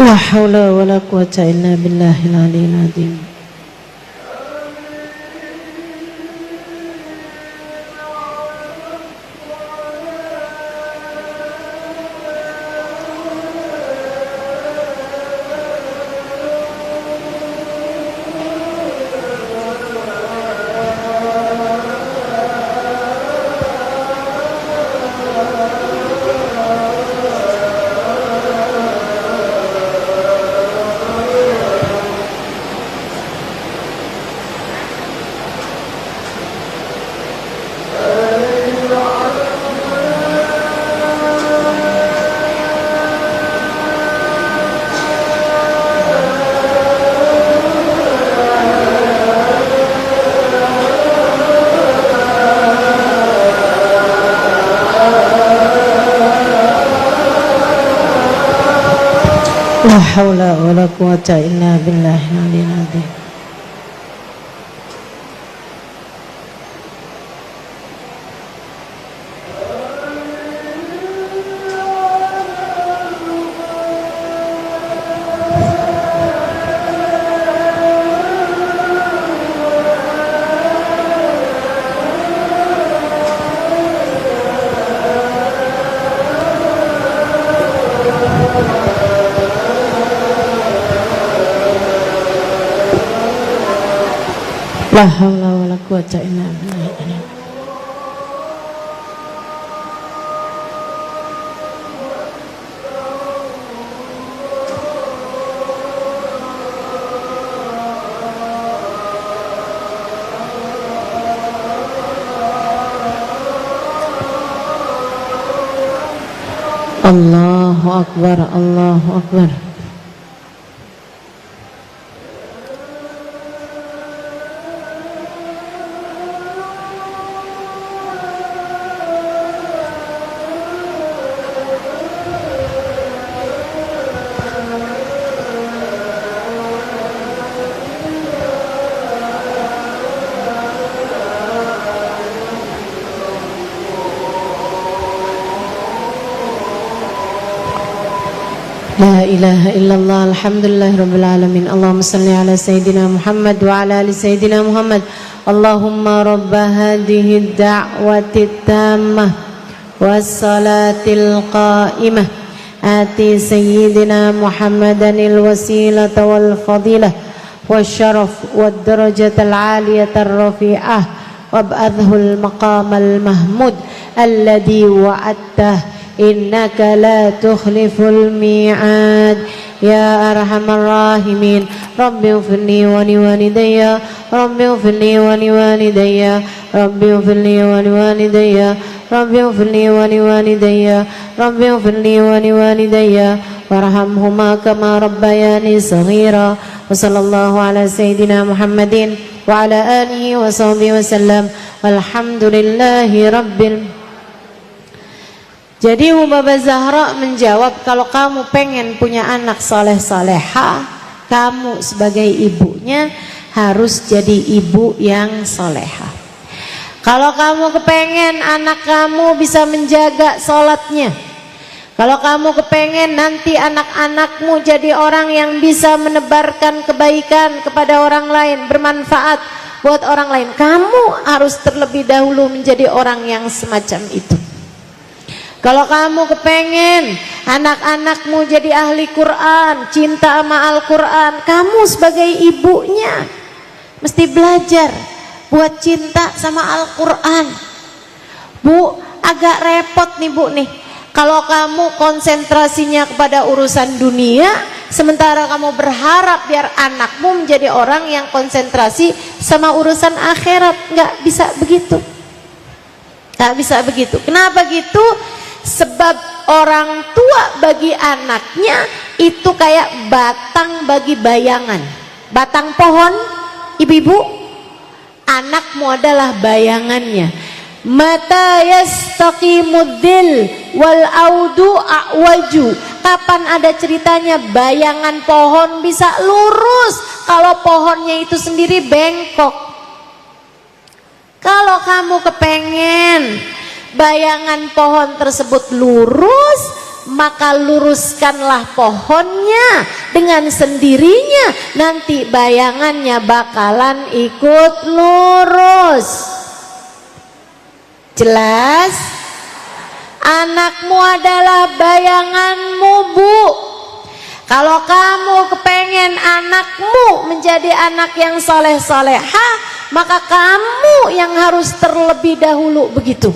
La haula wa la quwata illa billahil aliyyil azim. La haula wala quwata illa billahil aliyyil azim. La haula wala quwata illa billah. Allahu akbar, Allahu akbar. La ilaha illallah, alhamdulillah rabbil alamin. Allahumma salli ala sayyidina Muhammad wa ala ali sayyidina Muhammad. Allahumma rabba hadhihi ad-da'wati at-tammah was-salatil qa'imah ati sayyidina Muhammadanil wasilata wal fadilah wasyaraf wad darajatal 'aliyatar rafi'ah wab'athul maqamal mahmud alladhi wa'adtah innaka la tukhliful mi'ad ya arhamar rahimin. Rabbi ighfirli wa liwalidayya, Rabbi ighfirli wa liwalidayya, Rabbi ighfirli wa liwalidayya, Rabbi ighfirli wa liwalidayya, Rabbi ighfirli wa liwalidayya warhamhuma kama rabbayani shaghira. Wa sallallahu ala sayyidina Muhammadin wa ala alihi wa sahbihi wasallam. Walhamdulillahi rabbil. Jadi Baba Zahra menjawab, kalau kamu pengen punya anak soleh soleha, kamu sebagai ibunya harus jadi ibu yang soleha. Kalau kamu kepengen anak kamu bisa menjaga sholatnya, kalau kamu kepengen nanti anak-anakmu jadi orang yang bisa menebarkan kebaikan kepada orang lain, bermanfaat buat orang lain, kamu harus terlebih dahulu menjadi orang yang semacam itu. Kalau kamu kepengen anak-anakmu jadi ahli Quran, cinta sama Al-Quran, kamu sebagai ibunya mesti belajar buat cinta sama Al-Quran. Bu, agak repot nih Bu nih, kalau kamu konsentrasinya kepada urusan dunia, sementara kamu berharap biar anakmu menjadi orang yang konsentrasi sama urusan akhirat. Nggak bisa begitu, nggak bisa begitu. Kenapa gitu? Sebab orang tua bagi anaknya itu kayak batang bagi bayangan. Batang pohon, ibu-ibu, anakmu adalah bayangannya. Mata yastaqimudzil wal audu a'waju. Kapan ada ceritanya bayangan pohon bisa lurus kalau pohonnya itu sendiri bengkok? Kalau kamu kepengen bayangan pohon tersebut lurus, maka luruskanlah pohonnya. Dengan sendirinya nanti bayangannya bakalan ikut lurus. Jelas? Anakmu adalah bayanganmu Bu. Kalau kamu kepengen anakmu menjadi anak yang soleh soleha, maka kamu yang harus terlebih dahulu begitu.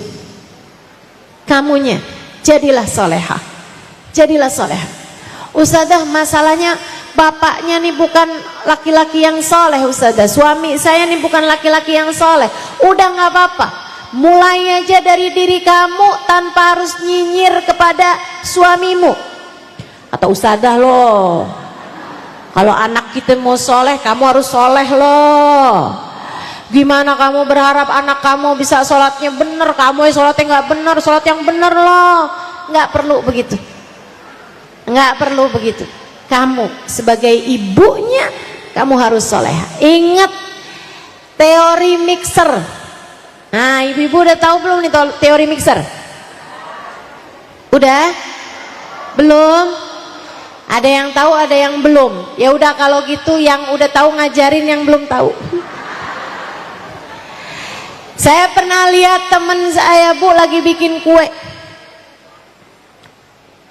Kamunya jadilah soleha, jadilah soleha. Ustazah, masalahnya bapaknya nih bukan laki-laki yang soleh Ustazah, suami saya nih bukan laki-laki yang soleh. Udah nggak apa-apa, mulai aja dari diri kamu tanpa harus nyinyir kepada suamimu. Atau Ustazah loh, kalau anak kita mau soleh, kamu harus soleh loh. Gimana kamu berharap anak kamu bisa sholatnya bener, kamu yang sholatnya nggak bener, sholat yang bener loh. Nggak perlu begitu, nggak perlu begitu. kamu sebagai ibunya, kamu harus soleha. Ingat teori mixer. Nah, ibu-ibu udah tahu belum nih teori mixer? Udah? Belum? Ada yang tahu, ada yang belum. Ya udah, kalau gitu yang udah tahu ngajarin yang belum tahu. Saya pernah lihat teman saya, Bu, lagi bikin kue.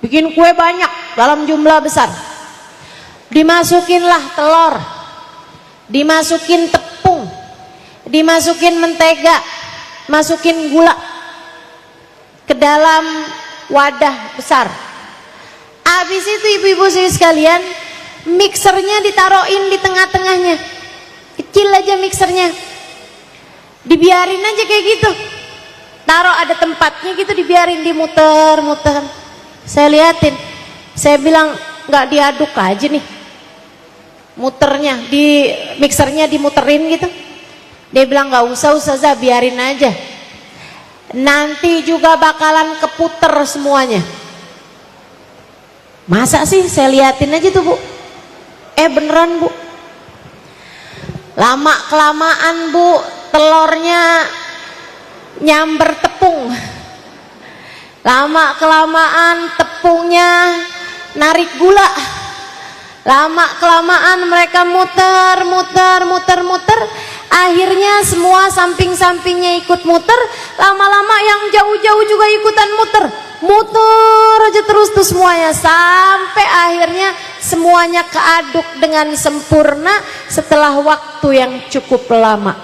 Bikin kue banyak dalam jumlah besar. Dimasukinlah telur, dimasukin tepung, dimasukin mentega, masukin gula ke dalam wadah besar. Habis itu ibu-ibu sekalian, mixernya ditaruhin di tengah-tengahnya. Kecil aja mixernya. Dibiarin aja kayak gitu. Taruh ada tempatnya gitu, dibiarin, dimuter-muter. Saya liatin. Saya bilang, nggak diaduk aja nih. Muternya, di mixernya dimuterin gitu. Dia bilang, nggak usah Ustazah, biarin aja. Nanti juga bakalan keputer semuanya. Masa sih? Saya liatin aja tuh, Bu. Beneran, Bu. Lama kelamaan, Bu, telurnya nyamber tepung. Lama kelamaan tepungnya narik gula. Lama kelamaan mereka muter. Akhirnya semua samping-sampingnya ikut muter. Lama-lama yang jauh-jauh juga ikutan muter. Muter aja terus tuh semuanya, sampai akhirnya semuanya keaduk dengan sempurna setelah waktu yang cukup lama.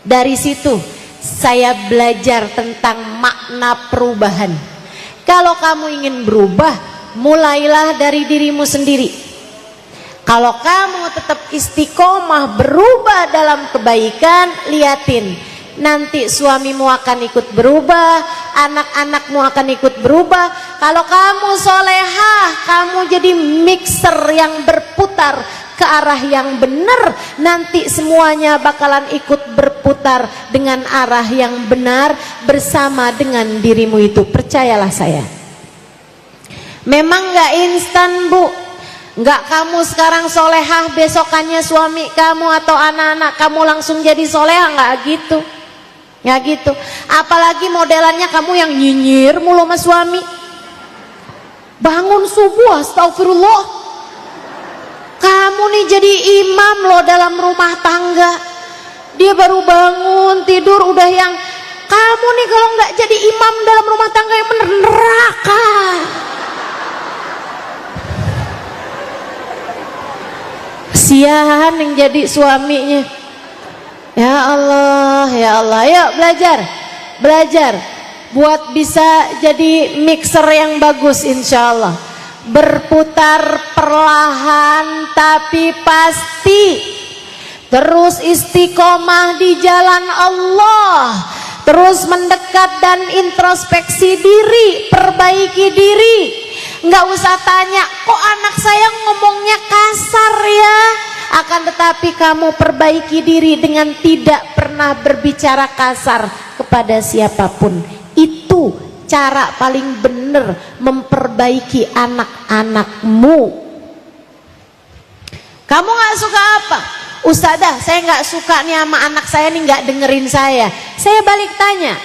Dari situ saya belajar tentang makna perubahan. Kalau kamu ingin berubah, mulailah dari dirimu sendiri. Kalau kamu tetap istiqomah berubah dalam kebaikan, liatin, nanti suamimu akan ikut berubah, anak-anakmu akan ikut berubah. Kalau kamu solehah, kamu jadi mixer yang berputar ke arah yang benar, nanti semuanya bakalan ikut berputar dengan arah yang benar bersama dengan dirimu itu. Percayalah saya. Memang gak instan, Bu. Gak kamu sekarang solehah, besokannya suami kamu atau anak-anak kamu langsung jadi solehah, gak gitu. Gak gitu. Apalagi modelannya kamu yang nyinyir mulu sama suami. Bangun subuh, astagfirullah. Kamu nih jadi imam loh dalam rumah tangga. Dia baru bangun tidur udah yang, kamu nih kalau nggak jadi imam dalam rumah tangga yang bener, neraka. Kasihan yang jadi suaminya. Ya Allah, ya Allah. Yuk belajar buat bisa jadi mixer yang bagus, insya Allah. Berputar perlahan tapi pasti. Terus istiqomah di jalan Allah. Terus mendekat dan introspeksi diri, perbaiki diri. Nggak usah tanya, kok anak saya ngomongnya kasar ya? Akan tetapi kamu perbaiki diri dengan tidak pernah berbicara kasar kepada siapapun. Itu cara paling benar memperbaiki anak-anakmu. Kamu gak suka apa? Ustazah, saya gak suka nih sama anak saya nih gak dengerin saya. Saya balik tanya,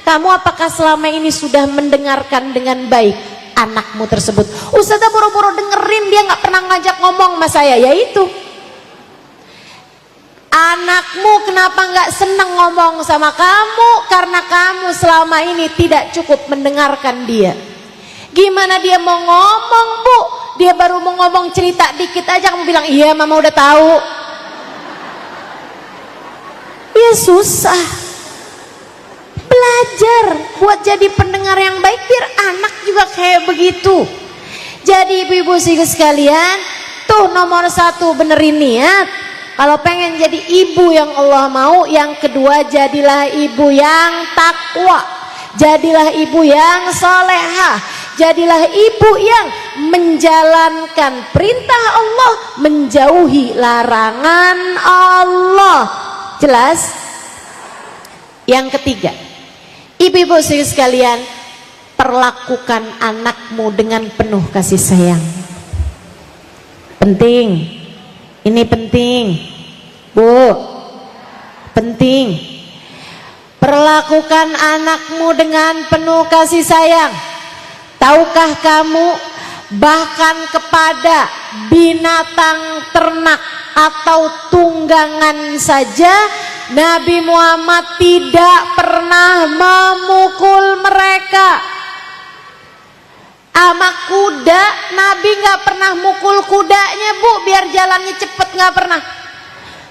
kamu apakah selama ini sudah mendengarkan dengan baik anakmu tersebut? Ustazah boro-boro dengerin, dia gak pernah ngajak ngomong sama saya. Ya itu, anakmu kenapa nggak seneng ngomong sama kamu? Karena kamu selama ini tidak cukup mendengarkan dia. Gimana dia mau ngomong, Bu? Dia baru mau ngomong cerita dikit aja kamu bilang, iya mama udah tahu. Ya susah. Belajar buat jadi pendengar yang baik biar anak juga kayak begitu. Jadi ibu-ibu sekalian, tuh nomor 1 benerin niat. Kalau pengen jadi ibu yang Allah mau, yang kedua jadilah ibu yang takwa, jadilah ibu yang solehah, jadilah ibu yang menjalankan perintah Allah, menjauhi larangan Allah. Jelas? Yang ketiga, ibu-ibu sekalian, perlakukan anakmu dengan penuh kasih sayang. Penting. Ini penting. Bu, penting. Perlakukan anakmu dengan penuh kasih sayang. Tahukah kamu, bahkan kepada binatang ternak atau tunggangan saja Nabi Muhammad tidak pernah memukul mereka. Sama kuda, Nabi nggak pernah mukul kudanya, Bu, biar jalannya cepet, nggak pernah.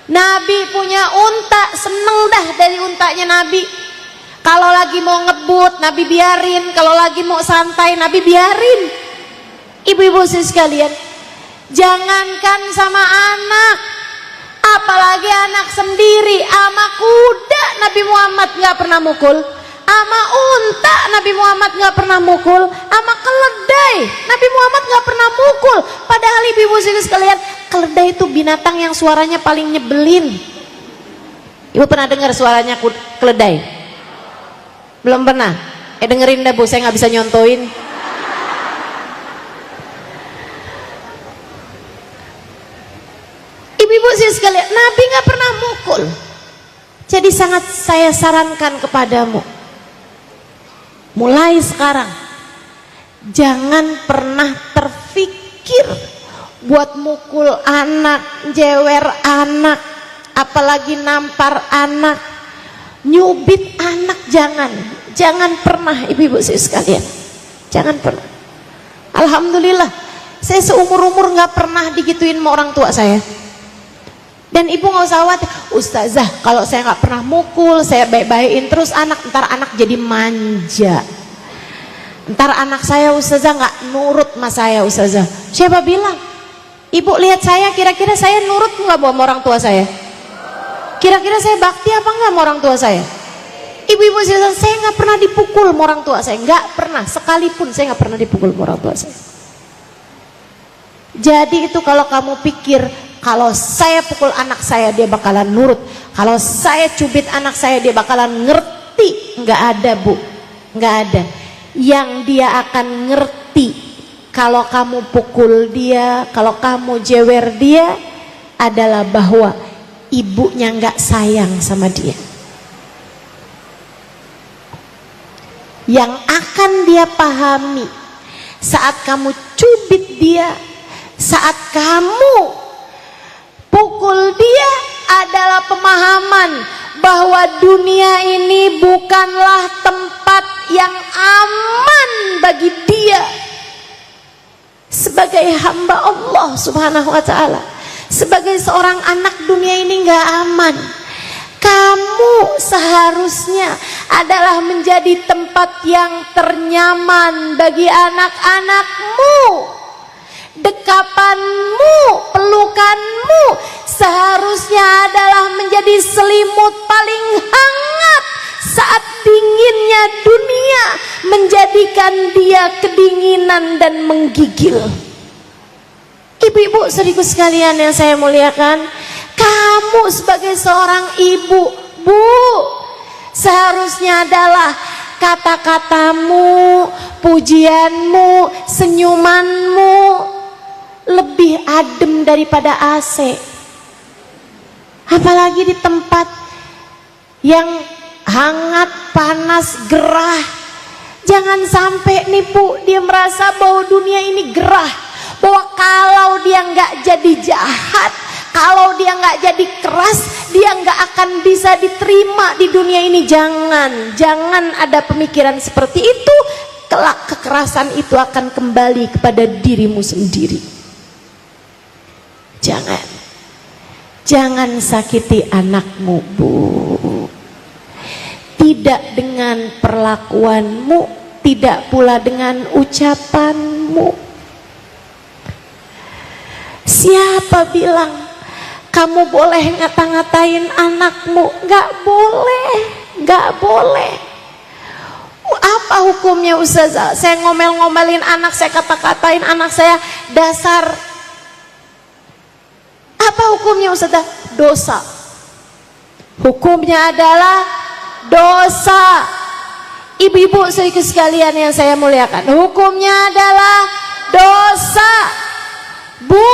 Nabi punya unta, seneng dah dari untanya Nabi. Kalau lagi mau ngebut, Nabi biarin. Kalau lagi mau santai, Nabi biarin. Ibu-ibu sekalian, jangankan sama anak, apalagi anak sendiri, ama kuda Nabi Muhammad nggak pernah mukul. Ama unta Nabi Muhammad nggak pernah mukul, ama keledai Nabi Muhammad nggak pernah mukul. Padahal ibu-ibu sekalian, keledai itu binatang yang suaranya paling nyebelin. Ibu pernah dengar suaranya keledai? Belum pernah? Dengerin dah, Bu, saya nggak bisa nyontoin. Ibu-ibu sekalian, Nabi nggak pernah mukul. Jadi sangat saya sarankan kepadamu, mulai sekarang jangan pernah terfikir buat mukul anak, jewer anak, apalagi nampar anak, nyubit anak. Jangan pernah, ibu-ibu sekalian, jangan pernah. Alhamdulillah, saya seumur-umur nggak pernah digituin sama orang tua saya. Dan ibu nggak usah khawatir, Ustazah, kalau saya nggak pernah mukul, saya baik-baikin terus anak, ntar anak jadi manja. Ntar anak saya, Ustazah, nggak nurut sama saya, Ustazah. Siapa bilang? Ibu lihat saya, kira-kira saya nurut nggak sama orang tua saya? Kira-kira saya bakti apa nggak sama orang tua saya? Ibu-ibu saya nggak pernah dipukul sama orang tua saya, nggak pernah, sekalipun saya nggak pernah dipukul sama orang tua saya. Jadi itu kalau kamu pikir, kalau saya pukul anak saya dia bakalan nurut, kalau saya cubit anak saya dia bakalan ngerti, nggak ada, Bu, nggak ada. Yang dia akan ngerti kalau kamu pukul dia, kalau kamu jewer dia, adalah bahwa ibunya nggak sayang sama dia. Yang akan dia pahami saat kamu cubit dia, saat kamu pukul dia, adalah pemahaman bahwa dunia ini bukanlah tempat yang aman bagi dia sebagai hamba Allah Subhanahu wa ta'ala. Sebagai seorang anak, dunia ini nggak aman. Kamu seharusnya adalah menjadi tempat yang ternyaman bagi anak-anakmu. Dekapanmu, pelukanmu seharusnya adalah menjadi selimut paling hangat saat dinginnya dunia menjadikan dia kedinginan dan menggigil. Ibu-ibu saudariku sekalian yang saya muliakan, kamu sebagai seorang ibu, Bu, seharusnya adalah kata-katamu, pujianmu, senyumanmu lebih adem daripada AC. Apalagi di tempat yang hangat, panas, gerah. Jangan sampai nih, Bu, dia merasa bahwa dunia ini gerah, bahwa kalau dia nggak jadi jahat, kalau dia nggak jadi keras, dia nggak akan bisa diterima di dunia ini. Jangan ada pemikiran seperti itu. Kelak kekerasan itu akan kembali kepada dirimu sendiri. Jangan sakiti anakmu, Bu. Tidak dengan perlakuanmu, tidak pula dengan ucapanmu. Siapa bilang kamu boleh ngata-ngatain anakmu? Gak boleh, gak boleh. Apa hukumnya, Ustazah? Saya ngomel-ngomelin anak, saya kata-katain anak saya dasar. Apa hukumnya, Ustazah? Dosa. Hukumnya adalah dosa. Ibu-ibu sekalian yang saya muliakan, hukumnya adalah dosa. Bu,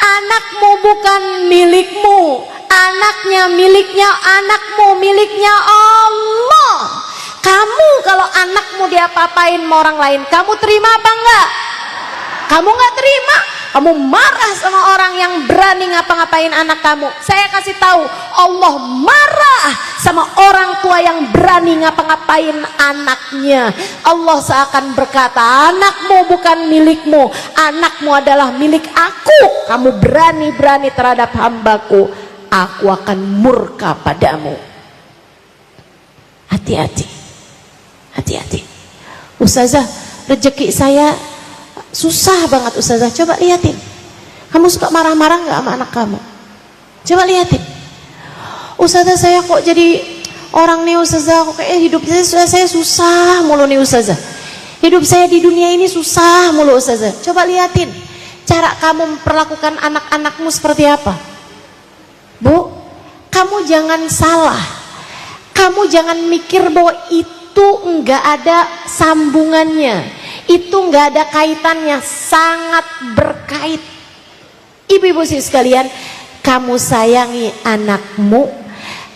Anakmu bukan milikmu, anaknya miliknya anakmu, miliknya Allah. Kamu kalau anakmu diapa-apain sama orang lain, kamu terima apa enggak? Kamu enggak terima, kamu marah sama orang yang berani ngapa-ngapain anak kamu. Saya kasih tahu, Allah marah sama orang tua yang berani ngapa-ngapain anaknya. Allah seakan berkata, anakmu bukan milikmu, anakmu adalah milik aku. Kamu berani-berani terhadap hambaku, aku akan murka padamu. Hati-hati, hati-hati. Ustazah, rezeki saya susah banget Ustazah. Coba lihatin, kamu suka marah-marah nggak sama anak kamu? Coba lihatin. Ustazah, saya kok jadi orang nih Ustazah, kok kayak hidup saya susah mulu nih Ustazah. Hidup saya di dunia ini susah mulu Ustazah. Coba lihatin cara kamu memperlakukan anak-anakmu seperti apa. Bu, kamu jangan salah. Kamu jangan mikir bahwa itu enggak ada sambungannya. Itu enggak ada kaitannya, sangat berkait. Ibu-ibu sekalian, kamu sayangi anakmu,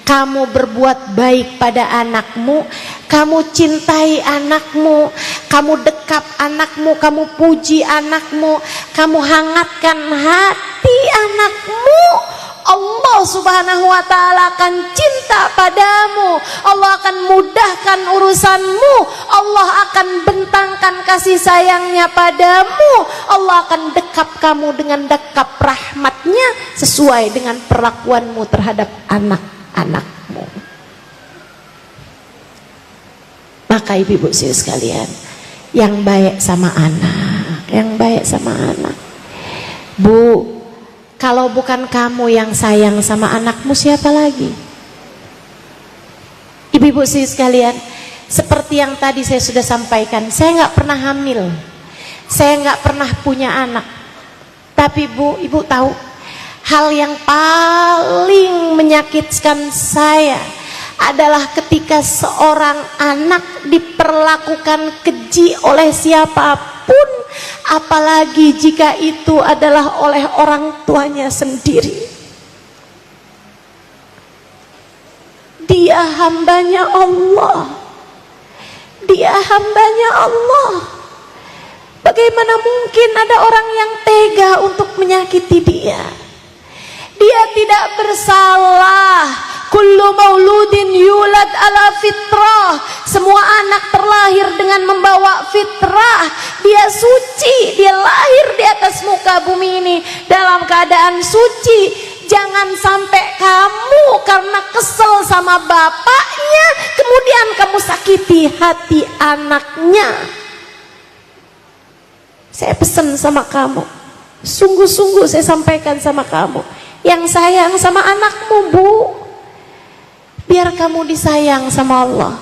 kamu berbuat baik pada anakmu, kamu cintai anakmu, kamu dekap anakmu, kamu puji anakmu, kamu hangatkan hati anakmu, Allah subhanahu wa ta'ala akan cinta padamu. Allah akan mudahkan urusanmu. Allah akan bentangkan kasih sayangnya padamu. Allah akan dekap kamu dengan dekap rahmatnya sesuai dengan perlakuanmu terhadap anak-anakmu. Maka ibu-ibu sekalian, yang baik sama anak, yang baik sama anak. Bu, kalau bukan kamu yang sayang sama anakmu, siapa lagi? Ibu-ibu sekalian, seperti yang tadi saya sudah sampaikan, saya nggak pernah hamil, saya nggak pernah punya anak. Tapi Bu, Ibu tahu, hal yang paling menyakitkan saya adalah ketika seorang anak diperlakukan keji oleh siapapun, apalagi jika itu adalah oleh orang tuanya sendiri. Dia hambanya Allah, dia hambanya Allah. Bagaimana mungkin ada orang yang tega untuk menyakiti dia? Dia tidak bersalah. Kullu mauludin yulad ala fitrah. Semua anak terlahir dengan membawa fitrah. Dia suci, dia lahir di atas muka bumi ini dalam keadaan suci. Jangan sampai kamu karena kesel sama bapaknya kemudian kamu sakiti hati anaknya. Saya pesan sama kamu, sungguh-sungguh saya sampaikan sama kamu yang sayang sama anakmu, Bu, biar kamu disayang sama Allah.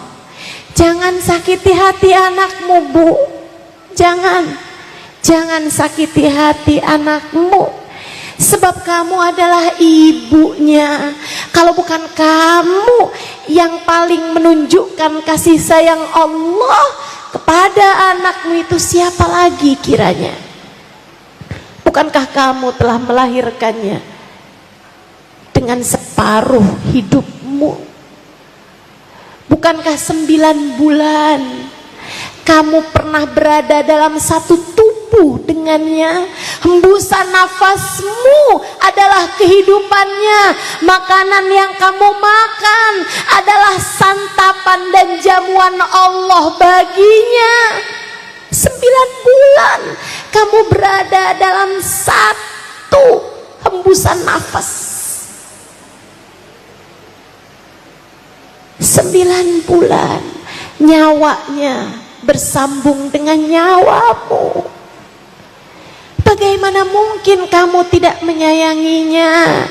Jangan sakiti hati anakmu, Bu. Jangan sakiti hati anakmu. Sebab kamu adalah ibunya. Kalau bukan kamu yang paling menunjukkan kasih sayang Allah kepada anakmu, itu siapa lagi kiranya? Bukankah kamu telah melahirkannya dengan separuh hidupmu? Bukankah 9 bulan kamu pernah berada dalam satu tubuh dengannya? Hembusan nafasmu adalah kehidupannya. Makanan yang kamu makan adalah santapan dan jamuan Allah baginya. 9 bulan kamu berada dalam satu hembusan nafas. 9 bulan nyawanya bersambung dengan nyawamu. Bagaimana mungkin kamu tidak menyayanginya?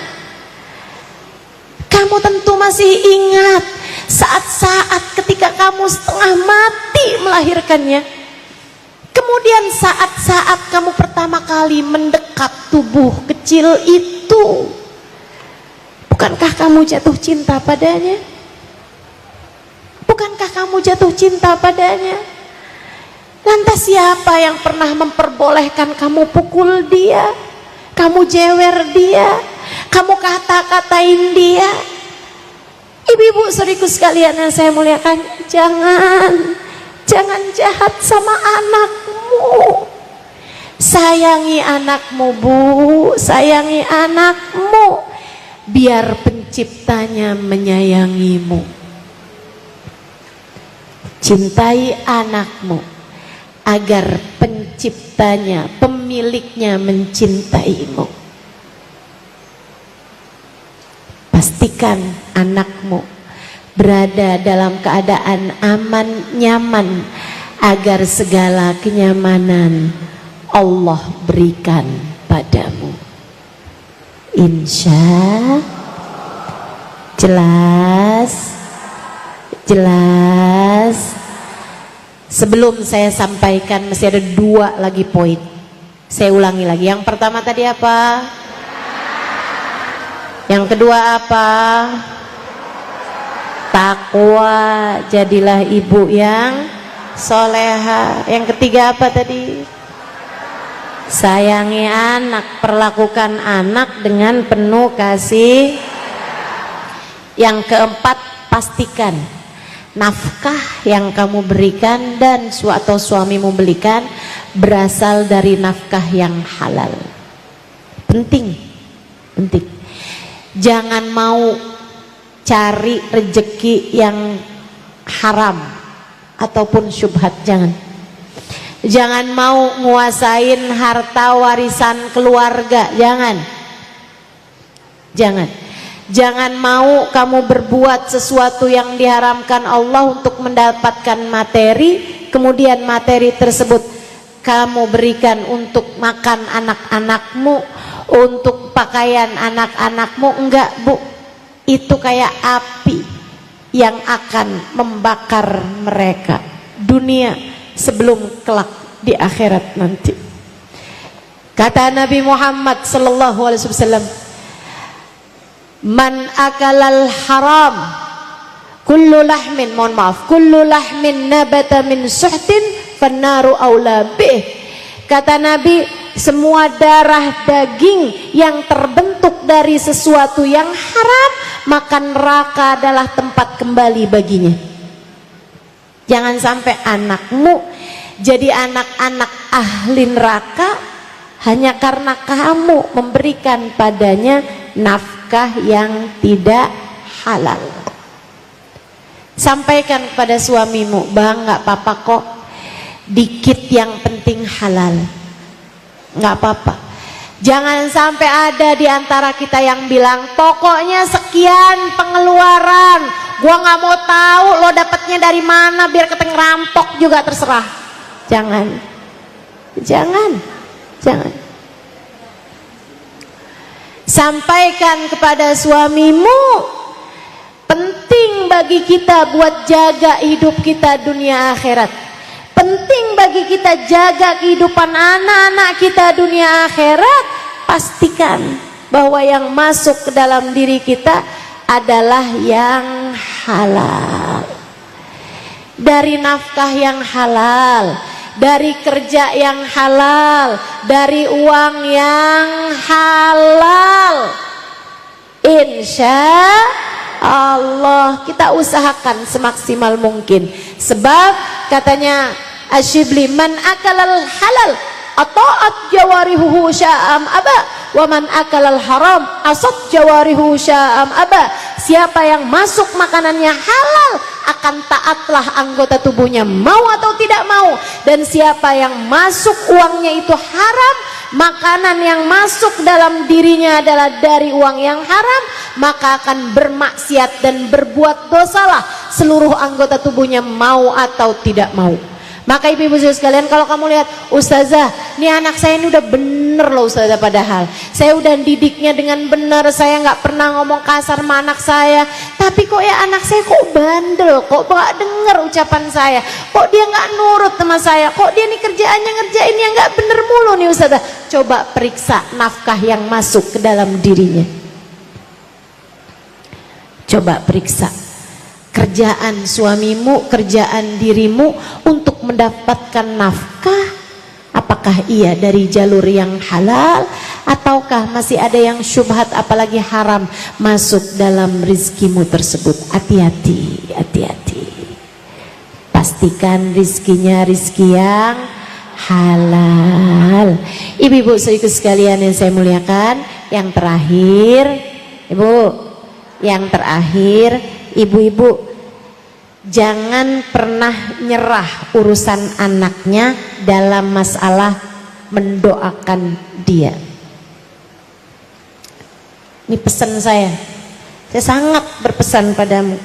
Kamu tentu masih ingat saat-saat ketika kamu setengah mati melahirkannya. Kemudian saat-saat kamu pertama kali mendekap tubuh kecil itu, bukankah kamu jatuh cinta padanya? Bukankah kamu jatuh cinta padanya? Lantas siapa yang pernah memperbolehkan kamu pukul dia? kamu jewer dia, kamu kata-katain dia. Ibu-ibu saudariku sekalian yang saya muliakan, jangan jahat sama anakmu. Sayangi anakmu, Bu, sayangi anakmu, biar penciptanya menyayangimu. Cintai anakmu agar penciptanya, pemiliknya mencintaimu. Pastikan anakmu berada dalam keadaan aman, nyaman, agar segala kenyamanan Allah berikan padamu. Insya jelas. Sebelum saya sampaikan masih ada 2 lagi poin. Saya ulangi lagi. Yang pertama tadi apa? Yang kedua apa? Takwa, jadilah ibu yang soleha. Yang ketiga apa tadi? Sayangi anak, perlakukan anak dengan penuh kasih. Yang keempat, pastikan nafkah yang kamu berikan dan atau suamimu berikan berasal dari nafkah yang halal. Penting. Jangan mau cari rejeki yang haram ataupun syubhat, jangan mau nguasain harta warisan keluarga, jangan mau kamu berbuat sesuatu yang diharamkan Allah untuk mendapatkan materi, kemudian materi tersebut kamu berikan untuk makan anak-anakmu, untuk pakaian anak-anakmu. Enggak, Bu, itu kayak api yang akan membakar mereka dunia sebelum kelak di akhirat nanti. Kata Nabi Muhammad sallallahu alaihi wasallam, man akalal haram kullu lahmin nabata min suhtin fannaru aula bih. Kata Nabi, semua darah daging yang terbentuk dari sesuatu yang haram, maka neraka adalah tempat kembali baginya. Jangan sampai anakmu jadi anak-anak ahli neraka hanya karena kamu memberikan padanya nafkah yang tidak halal. Sampaikan kepada suamimu, Bang, nggak apa-apa kok, dikit yang penting halal, nggak apa-apa. Jangan sampai ada di antara kita yang bilang, pokoknya sekian pengeluaran, gua nggak mau tahu lo dapatnya dari mana, biar keteng rampok juga terserah. Jangan. Sampaikan kepada suamimu, penting bagi kita buat jaga hidup kita dunia akhirat. Penting bagi kita jaga kehidupan anak-anak kita dunia akhirat. Pastikan bahwa yang masuk ke dalam diri kita adalah yang halal. Dari nafkah yang halal, dari kerja yang halal, dari uang yang halal. Insya Allah kita usahakan semaksimal mungkin. Sebab katanya Asyibli, man akalal halal ata'at jawarihuhu sya'am aba, wa man akalal haram asat jawarihuhu sya'am aba. Siapa yang masuk makanannya halal, akan taatlah anggota tubuhnya mau atau tidak mau. Dan siapa yang masuk uangnya itu haram, makanan yang masuk dalam dirinya adalah dari uang yang haram, maka akan bermaksiat dan berbuat dosalah seluruh anggota tubuhnya mau atau tidak mau. Maka ibu-ibu sekalian, kalau kamu lihat, Ustazah, ini anak saya ini udah bener loh Ustazah, padahal saya udah didiknya dengan benar, saya nggak pernah ngomong kasar sama anak saya, tapi kok ya anak saya kok bandel, kok nggak denger ucapan saya, kok dia nggak nurut sama saya, kok dia nih kerjaannya ngerjain yang nggak bener mulu nih Ustazah. Coba periksa nafkah yang masuk ke dalam dirinya. Coba periksa kerjaan suamimu, kerjaan dirimu untuk mendapatkan nafkah, apakah ia dari jalur yang halal Ataukah masih ada yang syubhat apalagi haram masuk dalam rizkimu tersebut? Hati-hati, hati-hati. Pastikan rizkinya rizki yang halal. Ibu-ibu saudaraku sekalian yang saya muliakan, yang terakhir, ibu-ibu, jangan pernah nyerah urusan anaknya dalam masalah mendoakan dia. Ini pesan saya sangat berpesan padamu.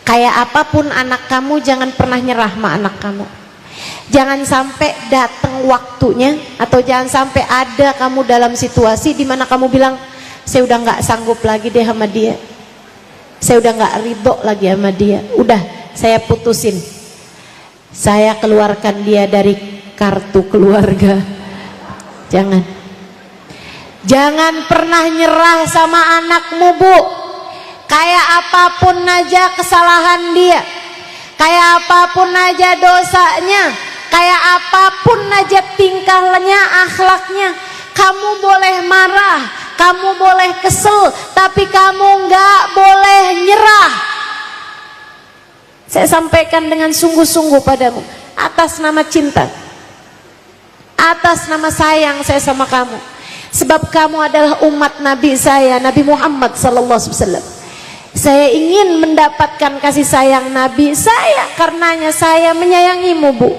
Kayak apapun anak kamu, jangan pernah nyerah sama anak kamu. Jangan sampai datang waktunya, atau jangan sampai ada kamu dalam situasi di mana kamu bilang, saya udah nggak sanggup lagi deh sama dia, saya udah nggak ridho lagi sama dia, udah saya putusin, saya keluarkan dia dari kartu keluarga. Jangan pernah nyerah sama anakmu, Bu. Kayak apapun aja kesalahan dia, kayak apapun aja dosanya, kayak apapun aja tingkahnya, akhlaknya, kamu boleh marah, kamu boleh kesel, tapi kamu nggak boleh nyerah. Saya sampaikan dengan sungguh-sungguh padamu, atas nama cinta, atas nama sayang saya sama kamu. Sebab kamu adalah umat Nabi saya, Nabi Muhammad SAW. Saya ingin mendapatkan kasih sayang Nabi saya, karenanya saya menyayangimu, Bu.